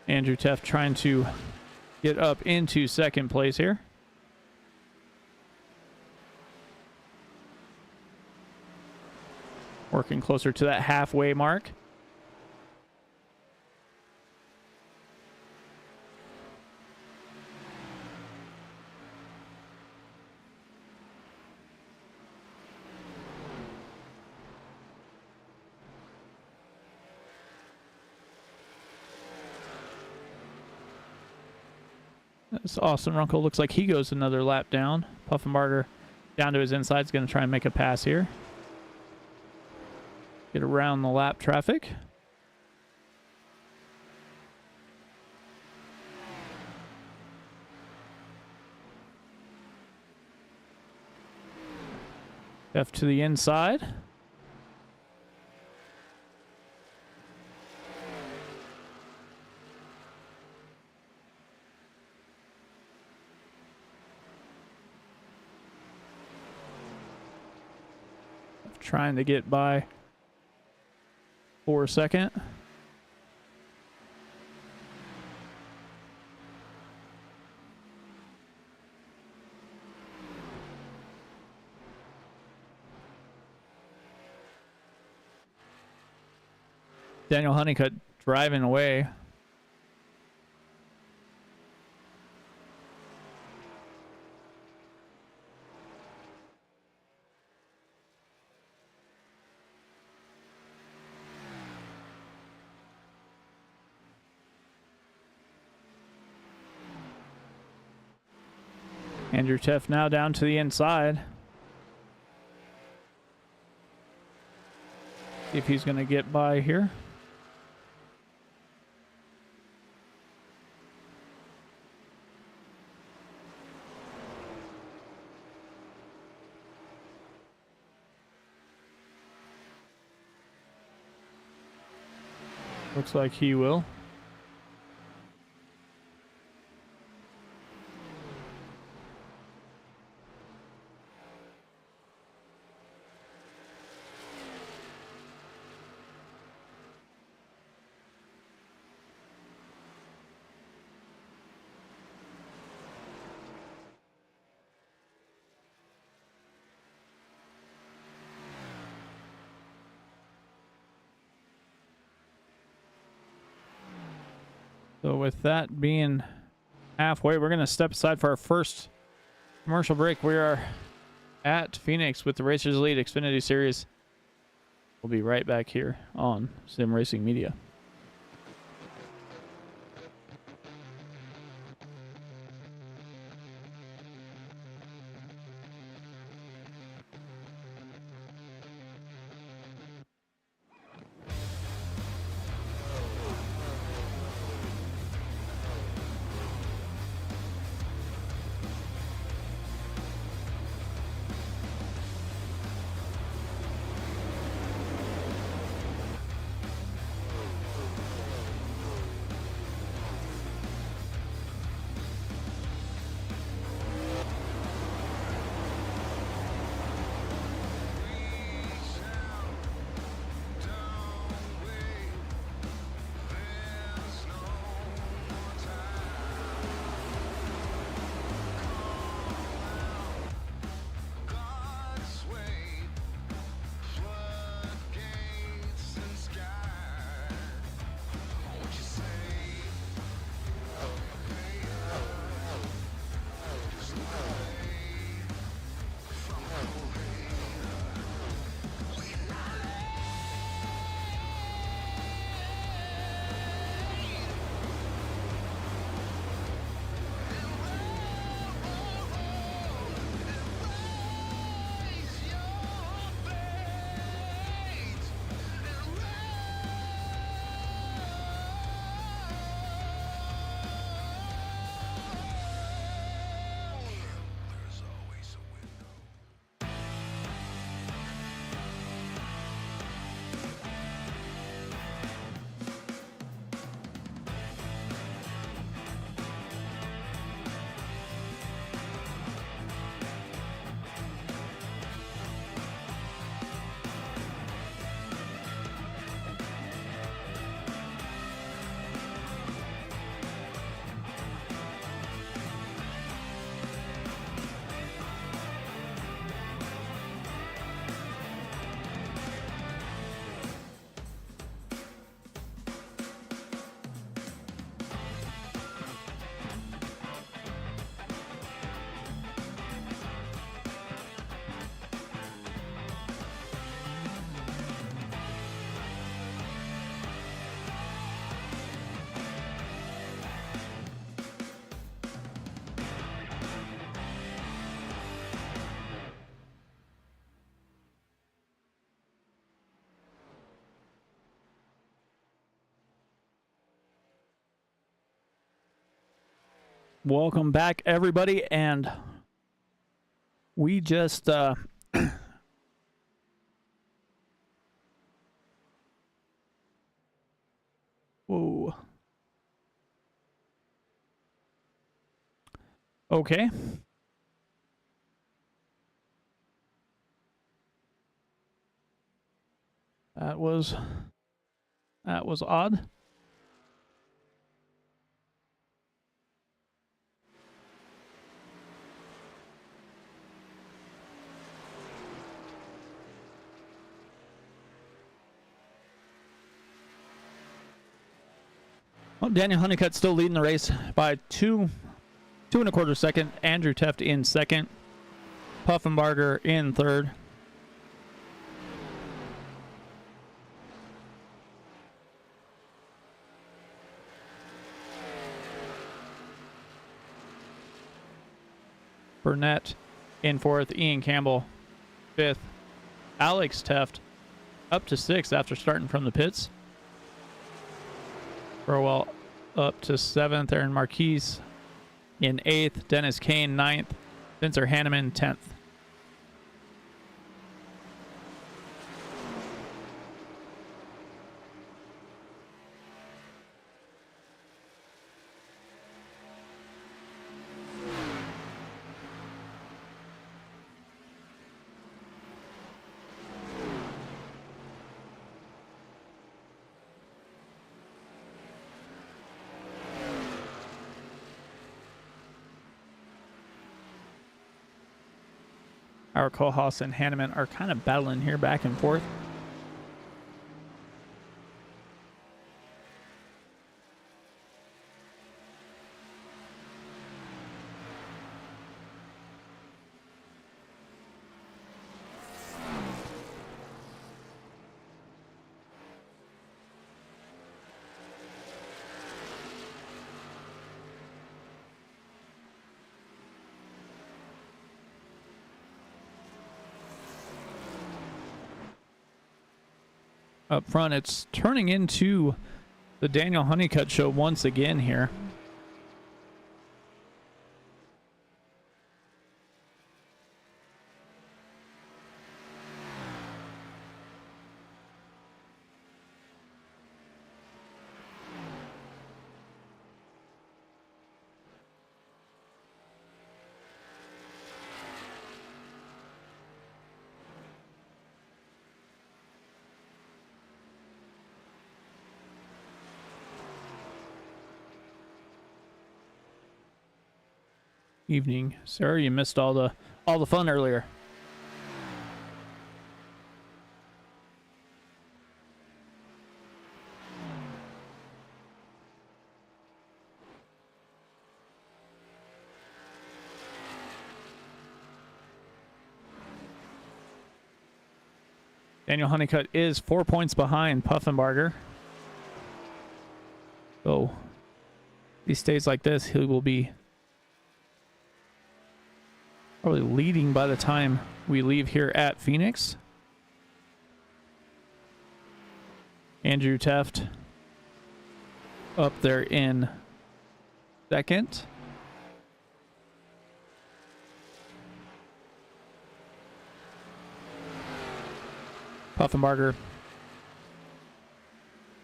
Andrew Teff trying to get up into second place here. Working closer to that halfway mark. This Austin Runkle looks like he goes another lap down. Puffenbarger down to his inside is going to try and make a pass here. Get around the lap traffic. F to the inside. Trying to get by for a second. Daniel Honeycutt driving away. Andrew Teff now down to the inside. See if he's going to get by here. Looks like he will. So with that being halfway, we're going to step aside for our first commercial break. We are at Phoenix with the Racers Elite Xfinity Series We'll be right back here on Sim Racing Media. Welcome back, everybody, and we just whoa. Okay. That was odd. Well, Daniel Honeycutt still leading the race by 2.25 seconds. Andrew Teft in second. Puffenbarger in third. Burnett in fourth. Ian Campbell fifth. Alex Teft up to sixth after starting from the pits. Burwell up to seventh. Aaron Marquise in eighth. Dennis Kane ninth. Spencer Hanneman 10th. Our Kohlhaas and Hanneman are kind of battling here back and forth. up front. It's turning into the Daniel Honeycutt show once again here. Evening, Sarah. You missed all the fun earlier. Daniel Honeycutt is 4 points behind Puffenbarger. So if he stays like this, he will be probably leading by the time we leave here at Phoenix. Andrew Teft up there in second. Puffenbarger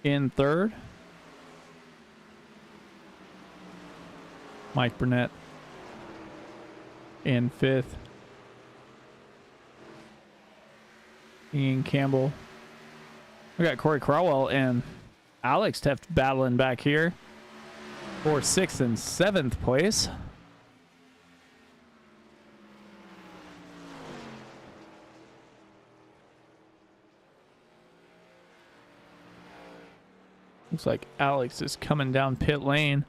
in third. Mike Burnett in fifth. Ian Campbell. We got Corey Crowell and Alex Teft battling back here for 6th and 7th place. Looks like Alex is coming down pit lane.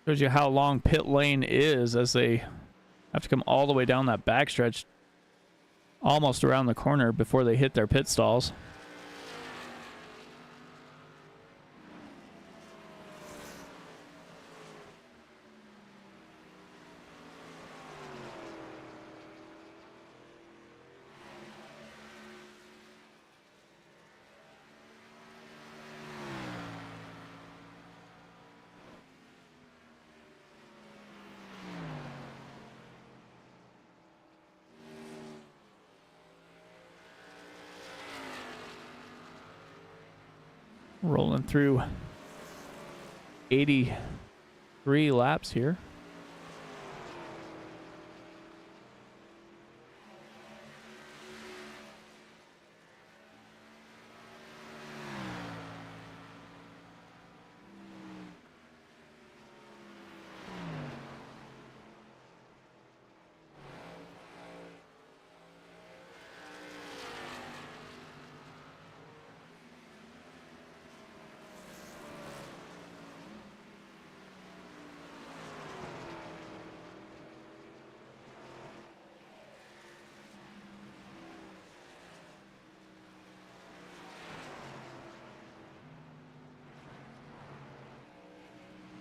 Shows you how long pit lane is as they have to come all the way down that backstretch, almost around the corner before they hit their pit stalls. Rolling through 83 laps here.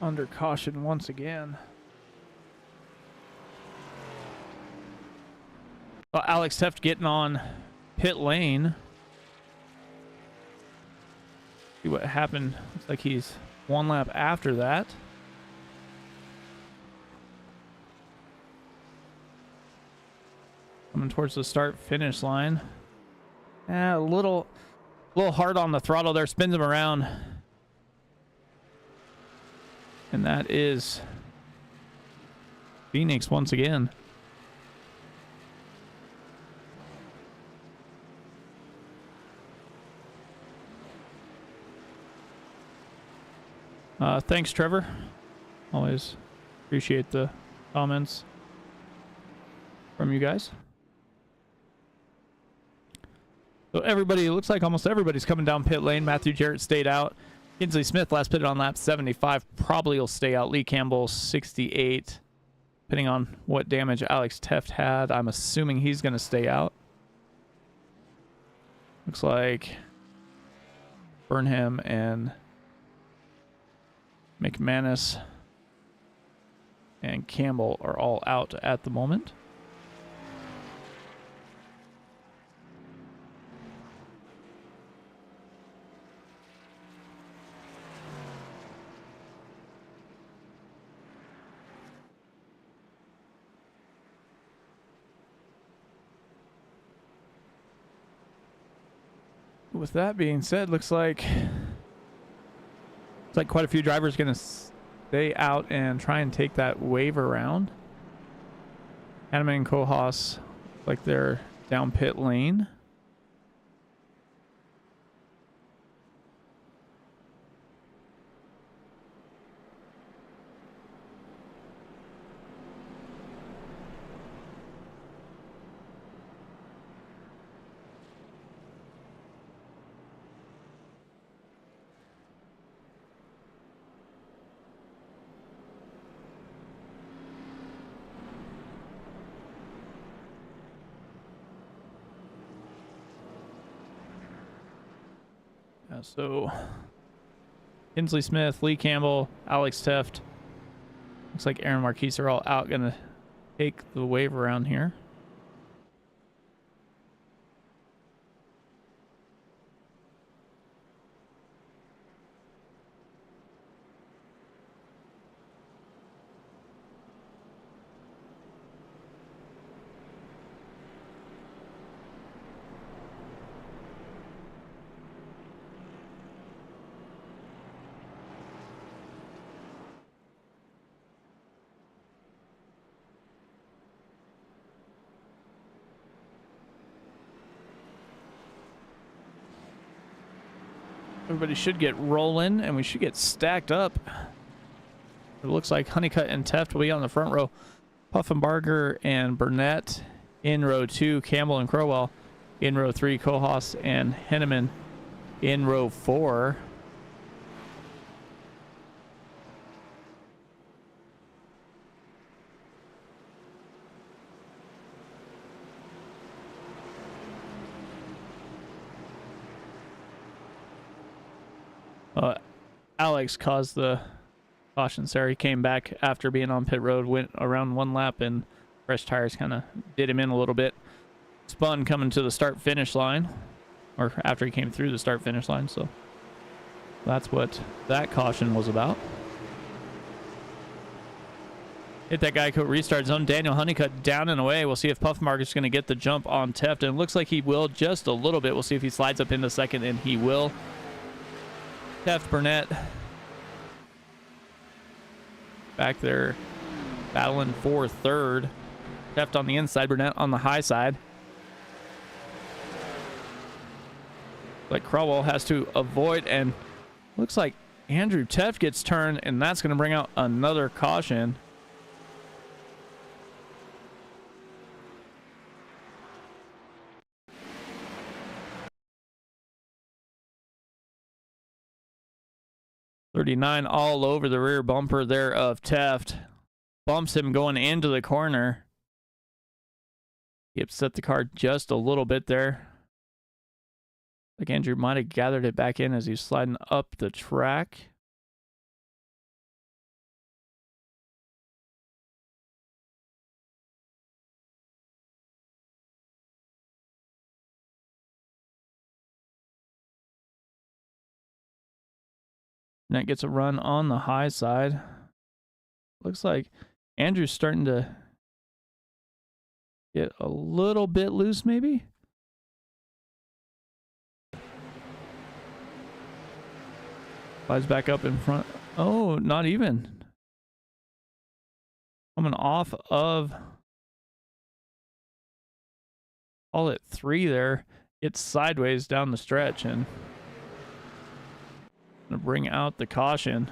Under caution once again. Well, Alex Teft getting on pit lane. See what happened. Looks like he's one lap after that. Coming towards the start-finish line. A little hard on the throttle there. Spins him around. And that is Phoenix once again. Thanks, Trevor. Always appreciate the comments from you guys. So everybody, looks like almost everybody's coming down pit lane. Matthew Jarrett stayed out. Kinsley Smith last pitted on lap 75, probably will stay out. Lee Campbell 68, depending on what damage Alex Teft had. I'm assuming he's going to stay out. Looks like Burnham and McManus and Campbell are all out at the moment. with that being said, looks like quite a few drivers going to stay out and try and take that wave around. Hanneman and Kohaas, like they're down pit lane. So Kinsley Smith, Lee Campbell, Alex Teft. Looks like Aaron Marquise are all out, gonna take the wave around here. Everybody should get rolling, and we should get stacked up. It looks like Honeycutt and Teft will be on the front row. Puffenbarger and Burnett in row 2. Campbell and Crowell in row 3. Kohaas and Henneman in row 4. Alex caused the caution there. He came back after being on pit road, went around one lap, and fresh tires kind of did him in a little bit. Spun coming to the start finish line, or after he came through the start finish line. So that's what that caution was about. Hit that Geico restart zone. Daniel Honeycutt down and away. We'll see if Puffenbarger is going to get the jump on Teft, and it looks like he will just a little bit. We'll see if he slides up into second, and he will. Teft, Burnett back there battling for third. Teft on the inside, Burnett on the high side. Like Crowell has to avoid, and looks like Andrew Teft gets turned, and that's going to bring out another caution. .39 all over the rear bumper there of Teft. Bumps him going into the corner. He upset the car just a little bit there. Like Andrew might have gathered it back in as he's sliding up the track. That gets a run on the high side. Looks like Andrew's starting to get a little bit loose, maybe. Flies back up in front. Oh, not even. Coming off of, call it 3 there. It's sideways down the stretch, and gonna bring out the caution.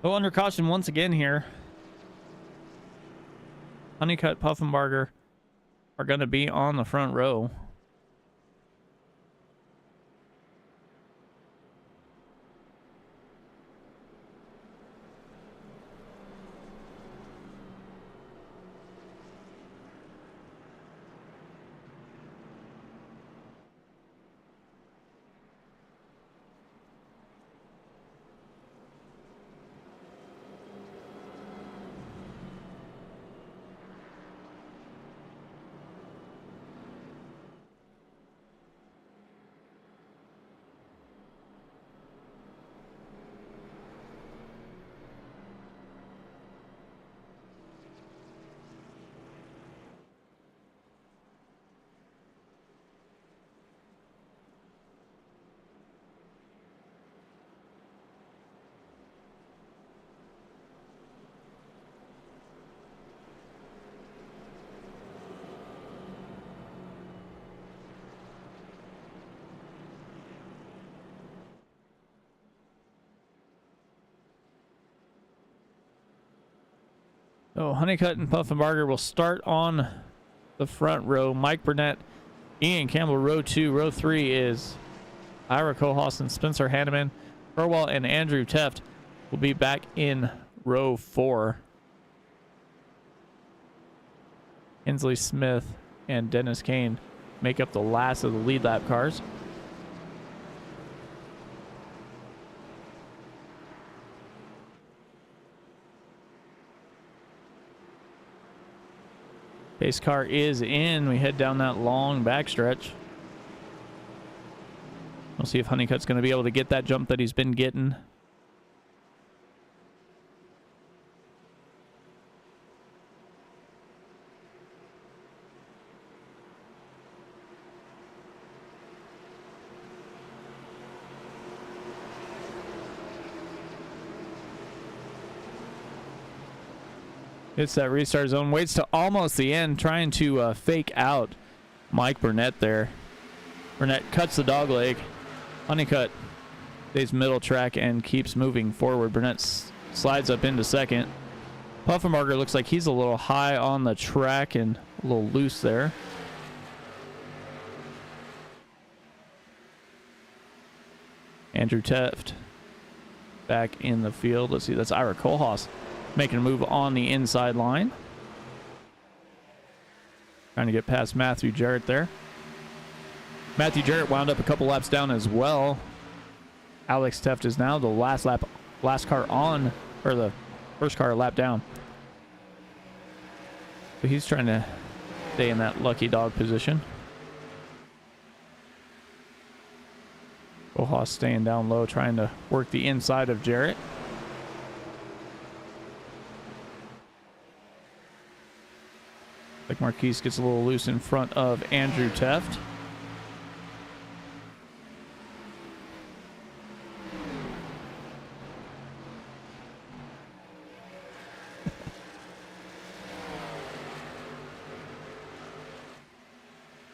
So under caution once again here. Honeycutt, Puffenbarger are going to be on the front row. So Honeycutt and Puffenbarger will start on the front row. Mike Burnett, Ian Campbell, row 2. Row 3 is Ira Kohlhaas and Spencer Hanneman. Burwell and Andrew Teft will be back in row 4. Hensley Smith and Dennis Kane make up the last of the lead lap cars. Pace car is in. We head down that long backstretch. We'll see if Honeycutt's going to be able to get that jump that he's been getting. Hits that restart zone, waits to almost the end, trying to fake out Mike Burnett there. Burnett cuts the dog leg. Honeycutt stays middle track and keeps moving forward. Burnett slides up into second. Puffenbarger looks like he's a little high on the track and a little loose there. Andrew Teft back in the field. Let's see, that's Ira Kohlhaas making a move on the inside line. Trying to get past Matthew Jarrett there. Matthew Jarrett wound up a couple laps down as well. Alex Teft is now the last car on, or the first car a lap down. So he's trying to stay in that lucky dog position. Kohlhaas staying down low, trying to work the inside of Jarrett. Like Marquise gets a little loose in front of Andrew Teft.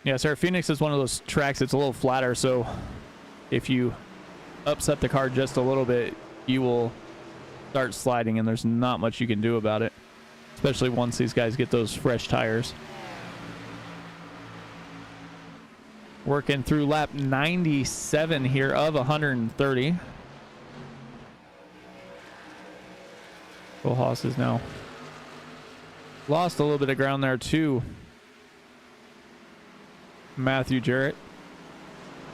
Yeah, Sarah Phoenix is one of those tracks that's a little flatter, so if you upset the car just a little bit, you will start sliding, and there's not much you can do about it. Especially once these guys get those fresh tires. Working through lap 97 here of 130. Kohlhaas has now lost a little bit of ground there too. Matthew Jarrett.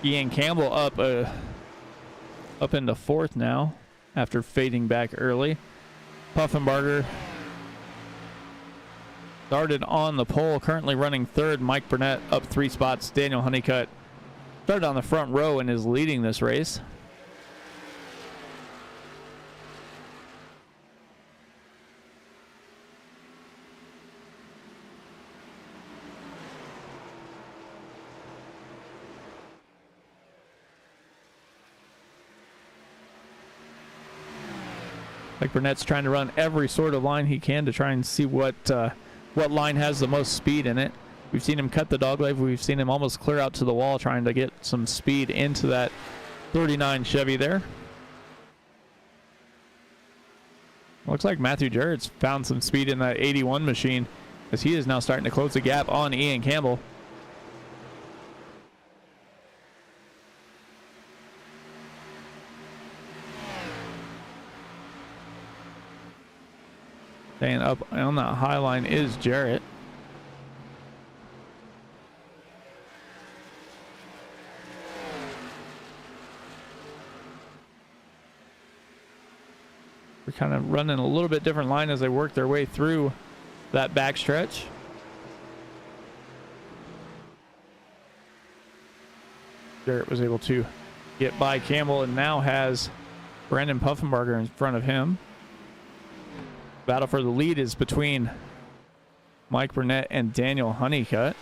Ian Campbell up into 4th now after fading back early. Puffenbarger started on the pole, currently running 3rd. Mike Burnett up 3 spots. Daniel Honeycutt started on the front row and is leading this race. Mike Burnett's trying to run every sort of line he can to try and see what line has the most speed in it. We've seen him cut the dogleg. We've seen him almost clear out to the wall trying to get some speed into that 39 Chevy there. Looks like Matthew Jarrett's found some speed in that 81 machine as he is now starting to close the gap on Ian Campbell. Staying up on that high line is Jarrett. We're kind of running a little bit different line as they work their way through that backstretch. Jarrett was able to get by Campbell and now has Brandon Puffenbarger in front of him. Battle for the lead is between Mike Burnett and Daniel Honeycutt.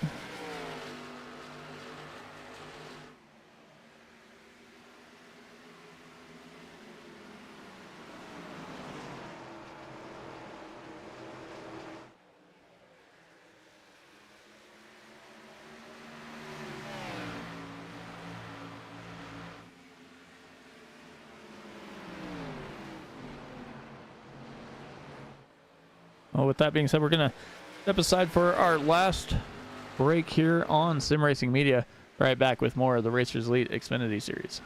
Well, with that being said, we're going to step aside for our last break here on Sim Racing Media. Right back with more of the Racers Elite Xfinity Series.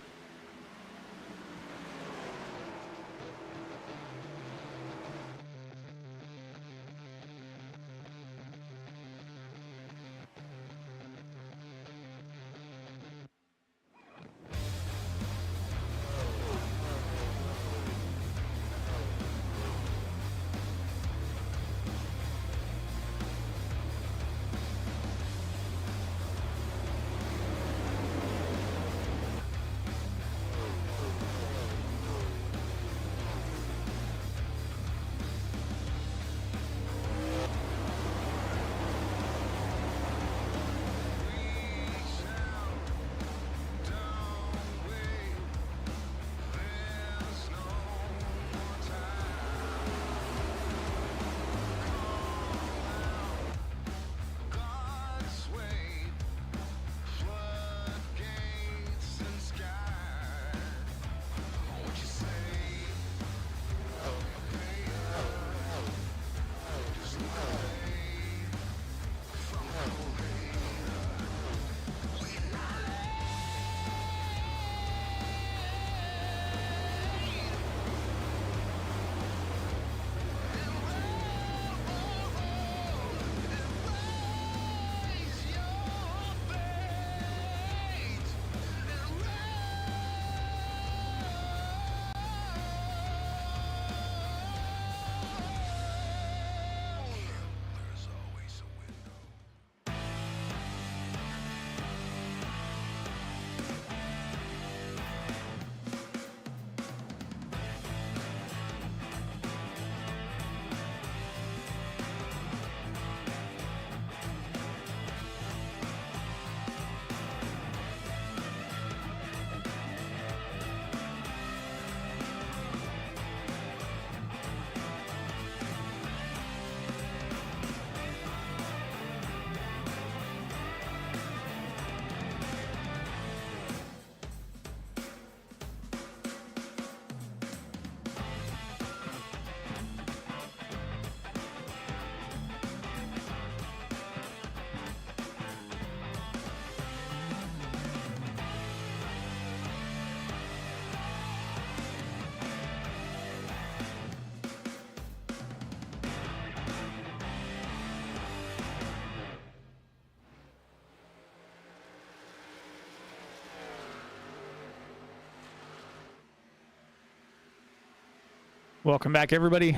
Welcome back, everybody.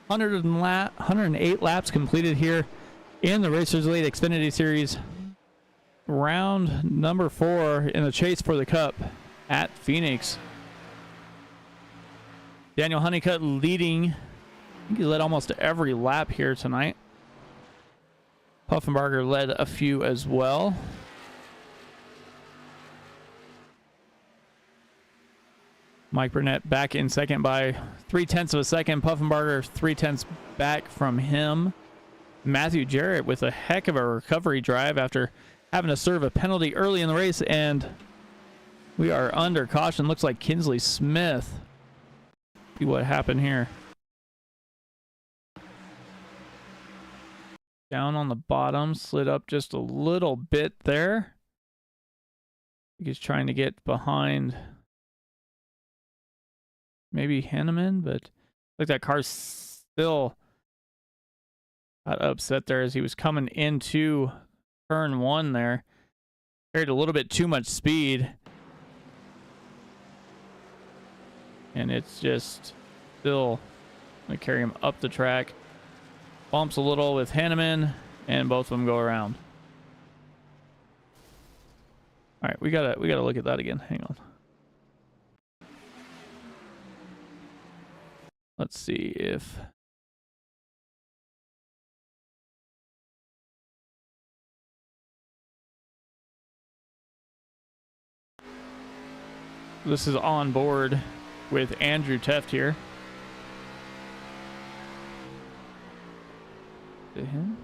108 laps completed here in the Racers Elite Xfinity Series. Round number 4 in the chase for the Cup at Phoenix. Daniel Honeycutt leading. I think he led almost every lap here tonight. Puffenbarger led a few as well. Mike Burnett back in second by 0.3 of a second. Puffenbarger 0.3 back from him. Matthew Jarrett with a heck of a recovery drive after having to serve a penalty early in the race, and we are under caution. Looks like Kinsley Smith. See what happened here. Down on the bottom, slid up just a little bit there. He's trying to get behind maybe Hanneman, but like that car still got upset there as he was coming into turn 1 there. Carried a little bit too much speed. And it's just still going to carry him up the track. Bumps a little with Hanneman, and both of them go around. All right, we gotta look at that again. Hang on. Let's see if this is on board with Andrew Teft here. Is it him?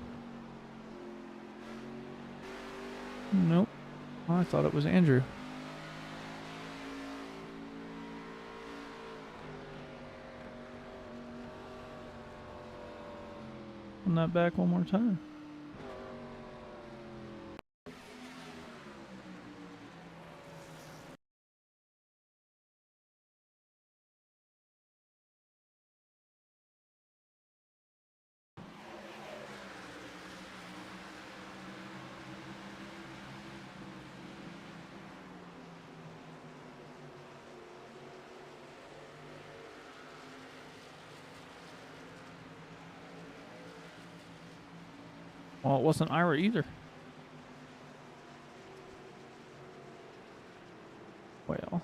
Nope. Oh, I thought it was Andrew. holding that back one more time. Well, it wasn't Ira either. Well,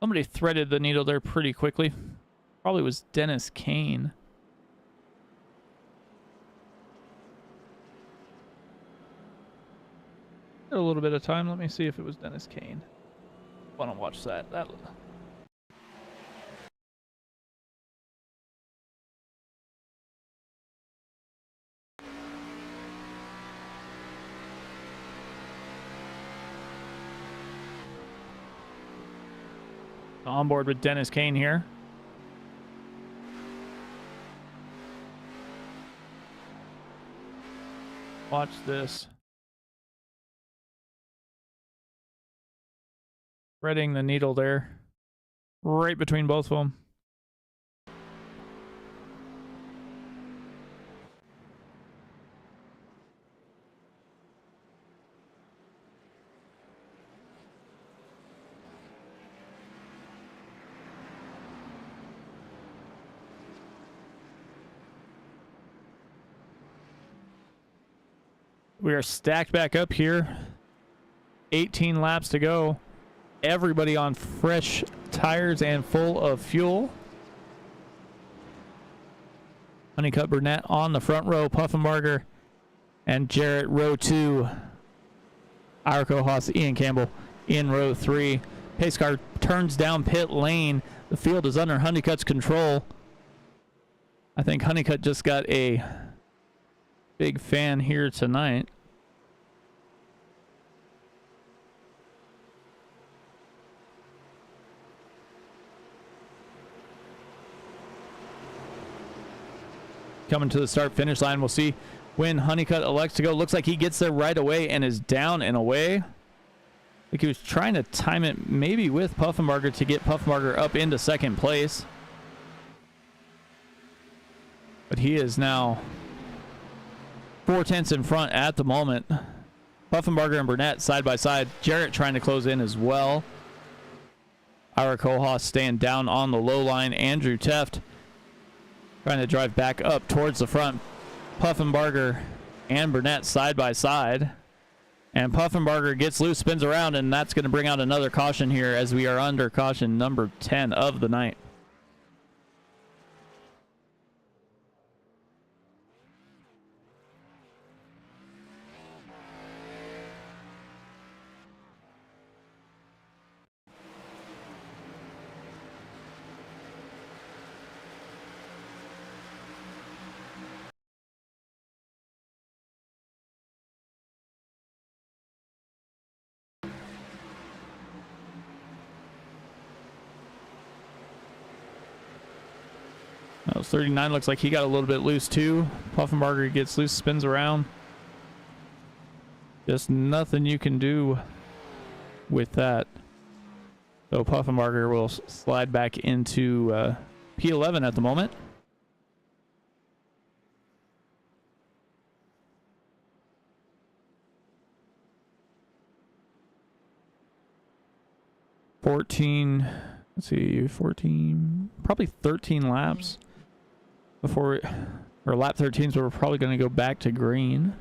somebody threaded the needle there pretty quickly. Probably was Dennis Kane. Got a little bit of time. Let me see if it was Dennis Kane. Want to watch that? On board with Dennis Kane here. Watch this. Threading the needle there. Right between both of them. We are stacked back up here. 18 laps to go. Everybody on fresh tires and full of fuel. Honeycutt Burnett on the front row. Puffenbarger and Jarrett row 2. Ira Haas, Ian Campbell in row 3. Pace car turns down pit lane. The field is under Honeycutt's control. I think Honeycutt just got a big fan here tonight. Coming to the start-finish line. We'll see when Honeycutt elects to go. Looks like he gets there right away and is down and away. I think he was trying to time it maybe with Puffenbarger to get Puffenbarger up into second place. But he is now 4/10 in front at the moment. Puffenbarger and Burnett side by side. Jarrett trying to close in as well. Ira Kohlhaas staying down on the low line. Andrew Teft trying to drive back up towards the front. Puffenbarger and Burnett side by side. And Puffenbarger gets loose, spins around, and that's going to bring out another caution here as we are under caution number 10 of the night. That was 39. Looks like he got a little bit loose too. Puffenbarger gets loose, spins around. Just nothing you can do with that. So Puffenbarger will slide back into P11 at the moment. Let's see, 14, probably 13 laps before, or lap 13, so we're probably going to go back to green.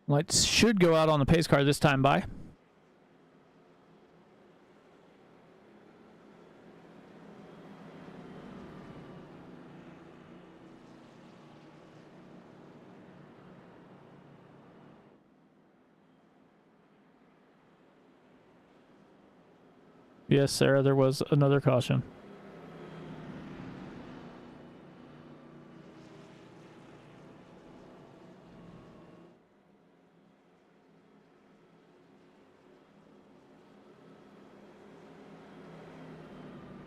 Lights should go out on the pace car this time by. Yes, Sarah, there was another caution.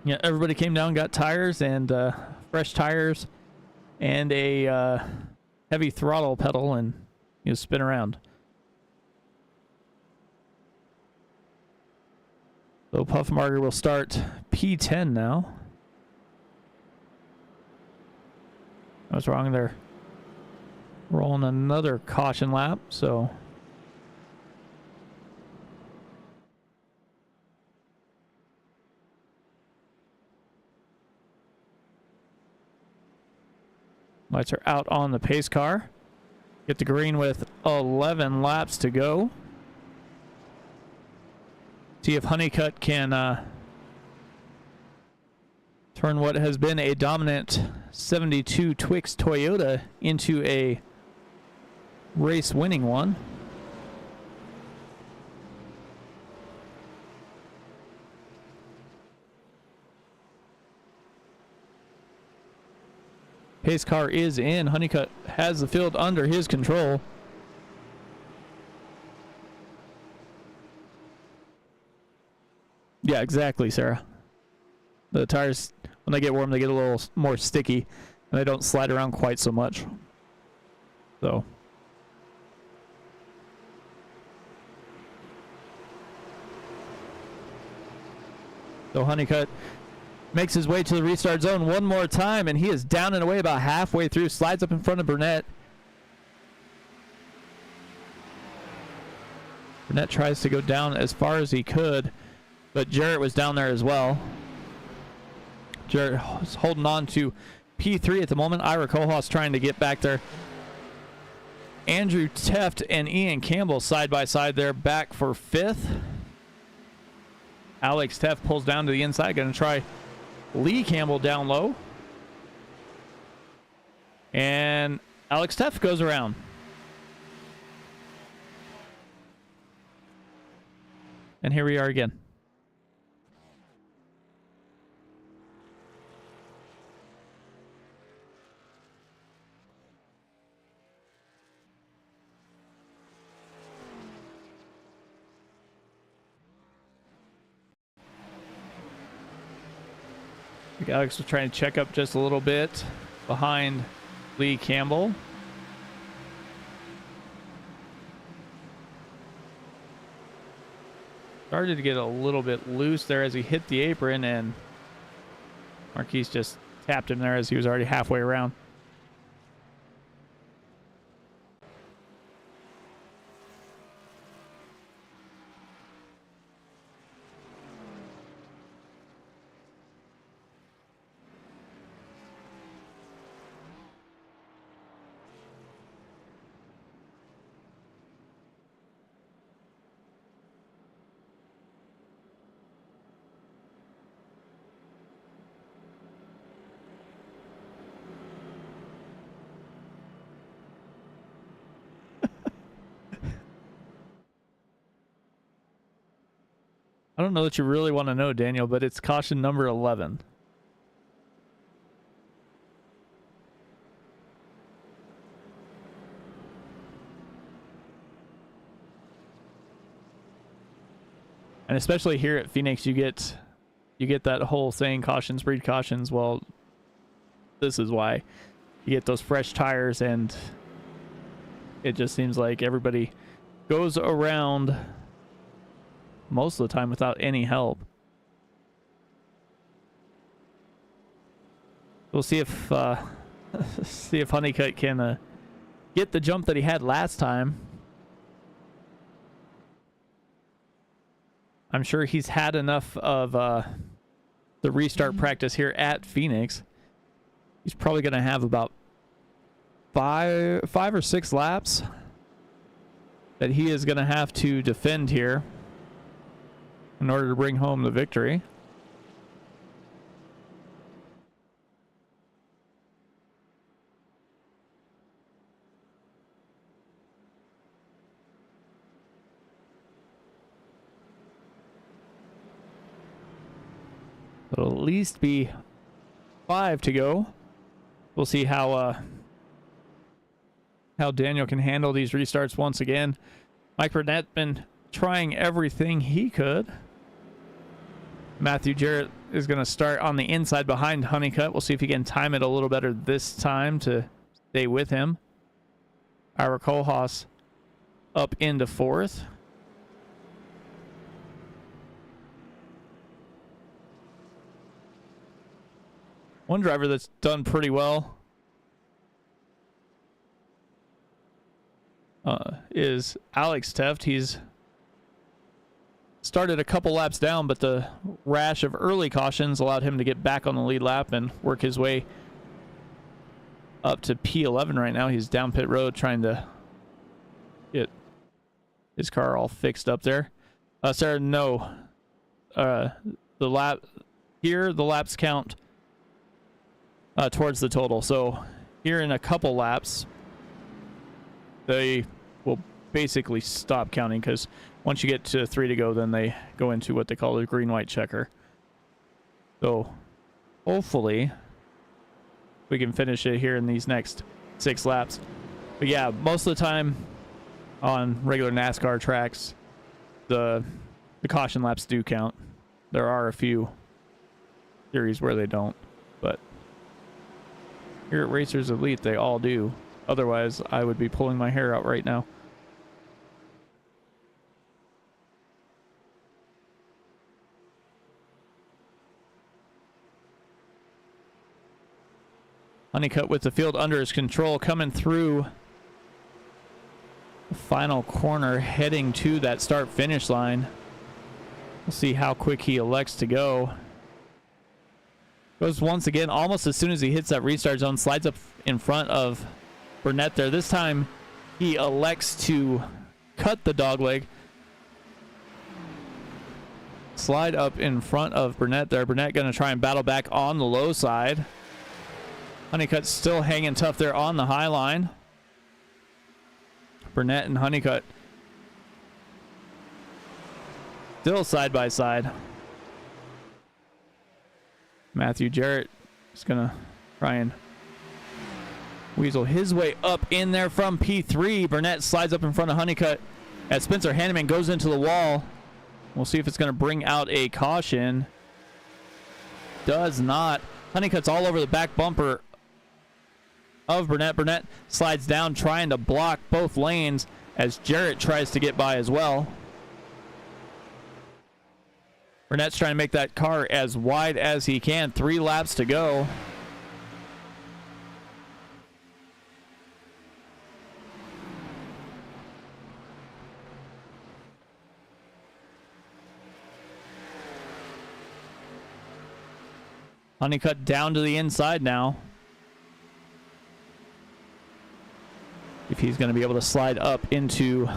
Yeah, everybody came down, got tires and fresh tires and a heavy throttle pedal, and you spin around. So Puffmarger will start P10 now. I was wrong there. Rolling another caution lap, so lights are out on the pace car. Get the green with 11 laps to go. See if Honeycutt can turn what has been a dominant 72 Twix Toyota into a race-winning one. Pace car is in. Honeycutt has the field under his control. Yeah, exactly, Sarah. The tires, when they get warm, they get a little more sticky, and they don't slide around quite so much. So Honeycutt makes his way to the restart zone one more time, and he is down and away about halfway through, slides up in front of Burnett. Burnett tries to go down as far as he could, but Jarrett was down there as well. Jarrett is holding on to P3 at the moment. Ira Kohlhaas trying to get back there. Andrew Teft and Ian Campbell side by side there, back for 5th. Alex Teft pulls down to the inside, going to try Lee Campbell down low. And Alex Teft goes around. And here we are again. Alex was trying to check up just a little bit behind Lee Campbell. Started to get a little bit loose there as he hit the apron, and Marquise just tapped him there as he was already halfway around. I don't know that you really want to know, Daniel, but it's caution number 11. And especially here at Phoenix, you get that whole saying, cautions breed cautions. Well, this is why. You get those fresh tires, and it just seems like everybody goes around most of the time without any help. We'll see if see if Honeycutt can get the jump that he had last time. I'm sure he's had enough of the restart practice here at Phoenix. He's probably going to have about five or six laps that he is going to have to defend here in order to bring home the victory. It'll at least be 5 to go. We'll see how Daniel can handle these restarts once again. Mike Burnett been trying everything he could. Matthew Jarrett is going to start on the inside behind Honeycutt. We'll see if he can time it a little better this time to stay with him. Ira Kohlhaas up into 4th. One driver that's done pretty well is Alex Teft. He's started a couple laps down, but the rash of early cautions allowed him to get back on the lead lap and work his way up to P11 right now. He's down pit road trying to get his car all fixed up there. Sarah, no. The laps count towards the total. So here in a couple laps, they will basically stop counting, because once you get to 3 to go, then they go into what they call the green-white checker. So hopefully we can finish it here in these next 6 laps. But yeah, most of the time on regular NASCAR tracks, the caution laps do count. There are a few series where they don't, but here at Racers Elite, they all do. Otherwise, I would be pulling my hair out right now. Honeycutt with the field under his control, coming through the final corner, heading to that start-finish line. We'll see how quick he elects to go. Goes once again, almost as soon as he hits that restart zone, slides up in front of Burnett there. This time he elects to cut the dogleg. Slide up in front of Burnett there. Burnett going to try and battle back on the low side. Honeycutt still hanging tough there on the high line. Burnett and Honeycutt still side by side. Matthew Jarrett is going to try and weasel his way up in there from P3. Burnett slides up in front of Honeycutt as Spencer Hanneman goes into the wall. We'll see if it's going to bring out a caution. Does not. Honeycutt's all over the back bumper of Burnett. Burnett slides down trying to block both lanes as Jarrett tries to get by as well. Burnett's trying to make that car as wide as he can. 3 laps to go. Honeycutt down to the inside now. If he's going to be able to slide up into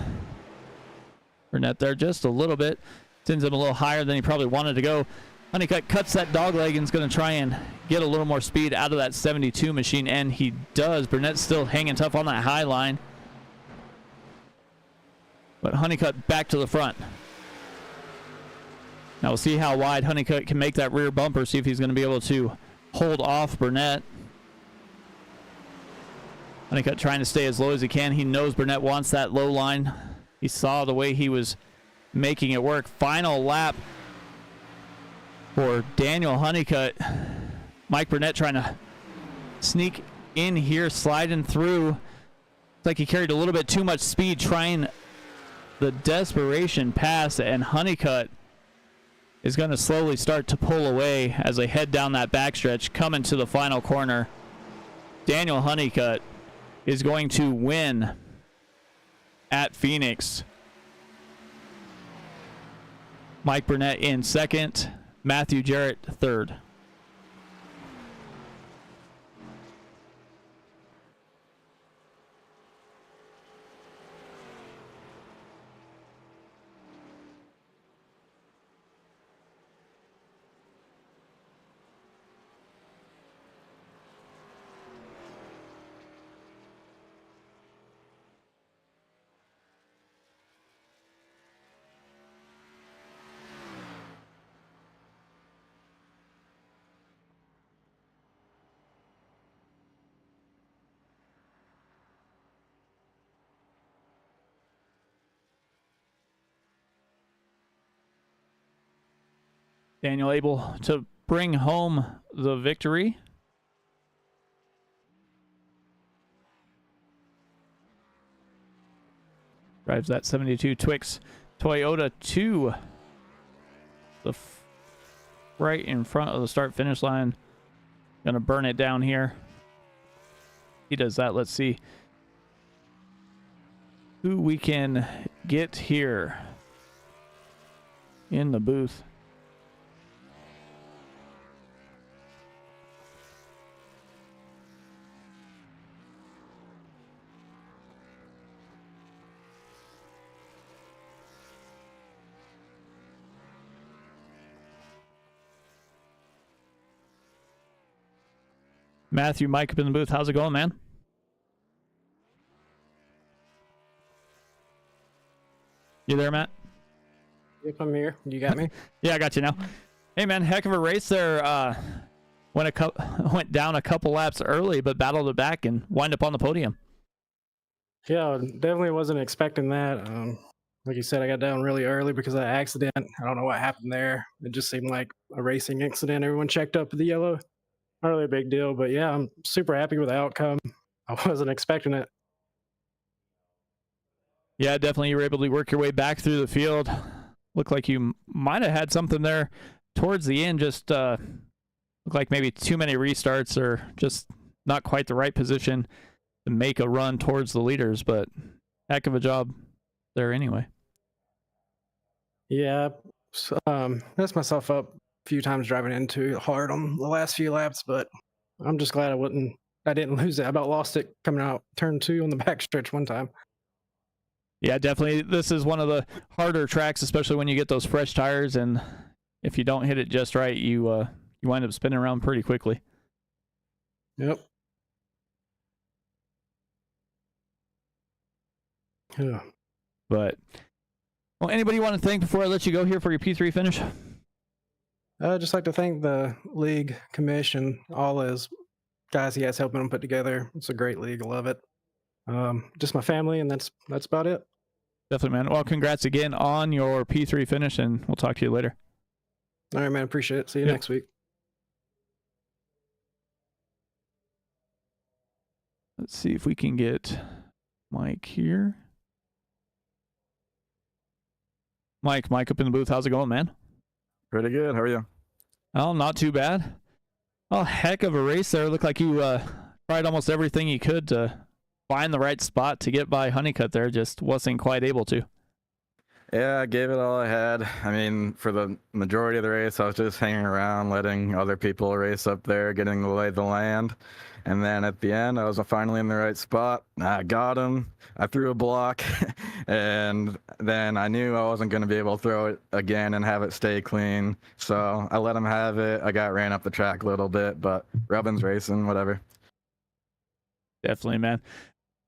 Burnett there just a little bit. Sends him a little higher than he probably wanted to go. Honeycutt cuts that dogleg and is going to try and get a little more speed out of that 72 machine, and he does. Burnett's still hanging tough on that high line. But Honeycutt back to the front. Now we'll see how wide Honeycutt can make that rear bumper, see if he's going to be able to hold off Burnett. Honeycutt trying to stay as low as he can. He knows Burnett wants that low line. He saw the way he was making it work. Final lap for Daniel Honeycutt. Mike Burnett trying to sneak in here, sliding through. It's like he carried a little bit too much speed, trying the desperation pass, and Honeycutt is going to slowly start to pull away as they head down that backstretch, coming to the final corner. Daniel Honeycutt is going to win at Phoenix. Mike Burnett in second, Matthew Jarrett third. Daniel able to bring home the victory. Drives that 72 Twix Toyota to the right in front of the start-finish line. Gonna burn it down here. He does that. Let's see who we can get here in the booth. Matthew, Mike up in the booth. How's it going, man? You there, Matt? Yep, I'm here. You got me? Yeah, I got you now. Hey, man, heck of a race there. Went down a couple laps early, but battled it back and wind up on the podium. Yeah, definitely wasn't expecting that. Like you said, I got down really early because of that accident. I don't know what happened there. It just seemed like a racing accident. Everyone checked up with the yellow. Not really a big deal, but yeah, I'm super happy with the outcome. I wasn't expecting it. Yeah, definitely you were able to work your way back through the field. Looked like you might have had something there towards the end. Just looked like maybe too many restarts or just not quite the right position to make a run towards the leaders, but heck of a job there anyway. Yeah, messed myself up a few times driving into hard on the last few laps, but I'm just glad I didn't lose it. I about lost it coming out turn 2 on the backstretch one time. Yeah, definitely. This is one of the harder tracks, especially when you get those fresh tires, and if you don't hit it just right, you wind up spinning around pretty quickly. Yep. Yeah. But, well, anybody you want to thank before I let you go here for your P3 finish? I'd just like to thank the league commission, all those guys he has helping them put together. It's a great league. I love it. Just my family, and that's about it. Definitely, man. Well, congrats again on your P3 finish, and we'll talk to you later. All right, man. Appreciate it. See you next week. Let's see if we can get Mike here. Mike up in the booth. How's it going, man? Pretty good. How are you? Oh, not too bad. Oh, heck of a race there. Looked like you tried almost everything you could to find the right spot to get by Honeycutt there. Just wasn't quite able to. Yeah, I gave it all I had. I mean, for the majority of the race, I was just hanging around, letting other people race up there, getting to lay the land. And then at the end, I was finally in the right spot. I got him. I threw a block. And then I knew I wasn't going to be able to throw it again and have it stay clean. So I let him have it. I got ran up the track a little bit, but Rubbin's racing, whatever. Definitely, man.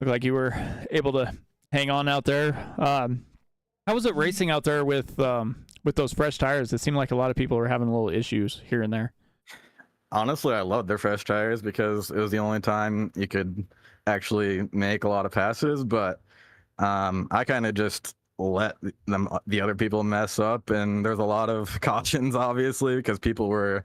Looked like you were able to hang on out there. How was it racing out there with those fresh tires? It seemed like a lot of people were having little issues here and there. Honestly, I loved their fresh tires because it was the only time you could actually make a lot of passes. But I kind of just let the other people mess up, and there's a lot of cautions, obviously, because people were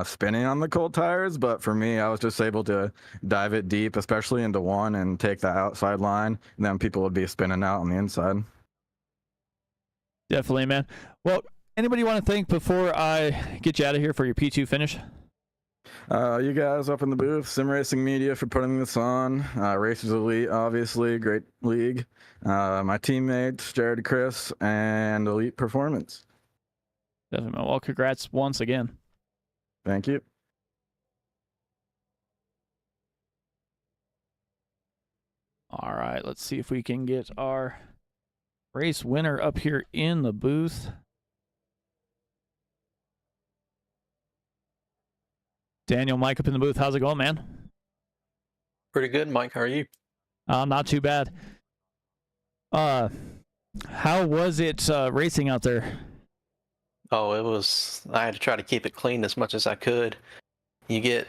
spinning on the cold tires. But for me, I was just able to dive it deep, especially into one, and take the outside line, and then people would be spinning out on the inside. Definitely, man. Well, anybody want to thank before I get you out of here for your P2 finish? You guys up in the booth, Sim Racing Media for putting this on. Racers Elite, obviously, great league. My teammates, Jared, Chris, and Elite Performance. Definitely. Well, congrats once again. Thank you. All right, let's see if we can get our race winner up here in the booth. Daniel, Mike up in the booth. How's it going, man? Pretty good, Mike. How are you? Not too bad. How was it racing out there? Oh, I had to try to keep it clean as much as I could. You get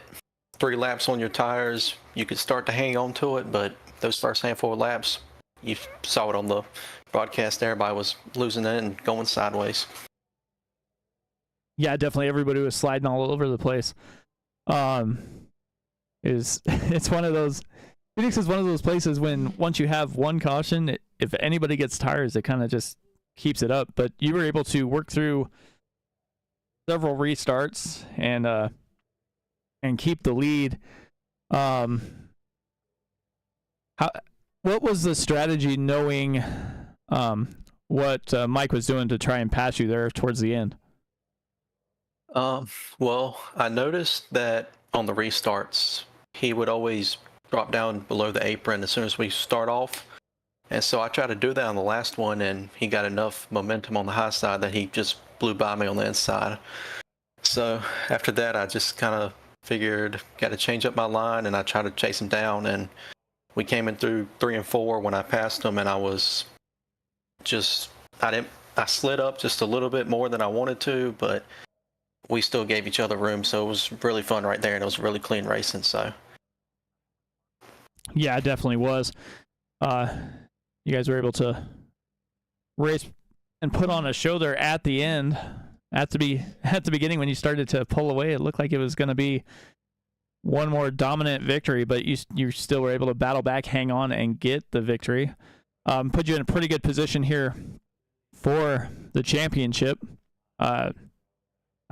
3 laps on your tires, you could start to hang on to it, but those first handful of laps, you saw it on the broadcast, everybody was losing it and going sideways. Yeah, definitely. Everybody was sliding all over the place. It's one of those. Phoenix is one of those places when once you have one caution, if anybody gets tires, it kind of just keeps it up. But you were able to work through several restarts and keep the lead. What was the strategy, knowing what Mike was doing to try and pass you there towards the end? Well, I noticed that on the restarts, he would always drop down below the apron as soon as we start off. And so I tried to do that on the last one, and he got enough momentum on the high side that he just blew by me on the inside. So after that, I just kind of figured, got to change up my line, and I tried to chase him down. And we came in through 3 and 4 when I passed him, and I slid up just a little bit more than I wanted to, but we still gave each other room. So it was really fun right there, and it was really clean racing. So. Yeah, it definitely was. You guys were able to race and put on a show there at the end. At the beginning, when you started to pull away, it looked like it was going to be one more dominant victory, but you still were able to battle back, hang on, and get the victory. Put you in a pretty good position here for the championship. How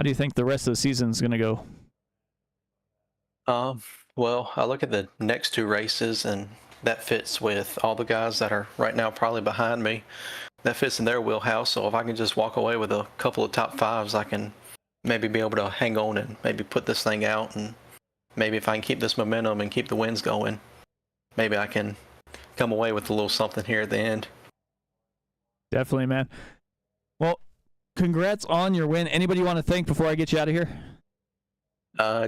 do you think the rest of the season is going to go? Well, I look at the next 2 races, and that fits with all the guys that are right now probably behind me. That fits in their wheelhouse. So if I can just walk away with a couple of top 5s, I can maybe be able to hang on and maybe put this thing out. And maybe if I can keep this momentum and keep the wins going, maybe I can come away with a little something here at the end. Definitely, man. Well, congrats on your win. Anybody you want to thank before I get you out of here?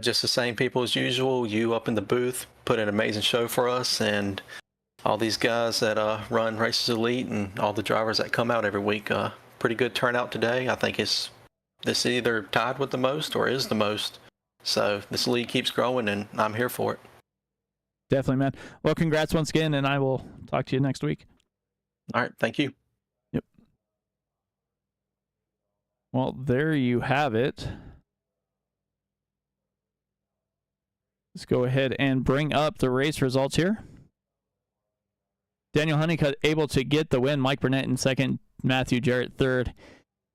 Just the same people as usual. You up in the booth put an amazing show for us, and all these guys that run Races Elite and all the drivers that come out every week. Pretty good turnout today. I think this either tied with the most or is the most. So this league keeps growing, and I'm here for it. Definitely, man. Well, congrats once again, and I will talk to you next week. All right. Thank you. Yep. Well, there you have it. Let's go ahead and bring up the race results here. Daniel Honeycutt able to get the win. Mike Burnett in second. Matthew Jarrett third.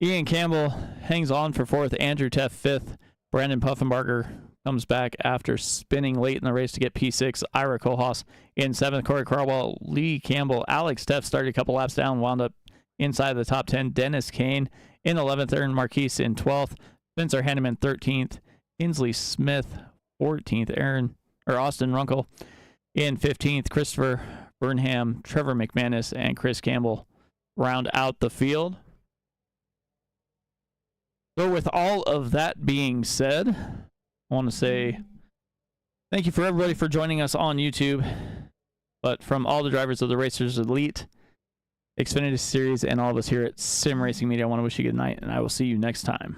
Ian Campbell hangs on for fourth. Andrew Teff fifth. Brandon Puffenbarger comes back after spinning late in the race to get P6. Ira Kohlhaas in seventh. Corey Carwell, Lee Campbell, Alex Teff started a couple laps down, wound up inside the top 10. Dennis Kane in 11th. Aaron Marquise in 12th. Spencer Hanneman 13th. Kinsley Smith 14th. Austin Runkle in 15th. Christopher Burnham, Trevor McManus, and Chris Campbell round out the field. So with all of that being said, I want to say thank you for everybody for joining us on YouTube. But from all the drivers of the Racers Elite, Xfinity Series, and all of us here at Sim Racing Media, I want to wish you a good night, and I will see you next time.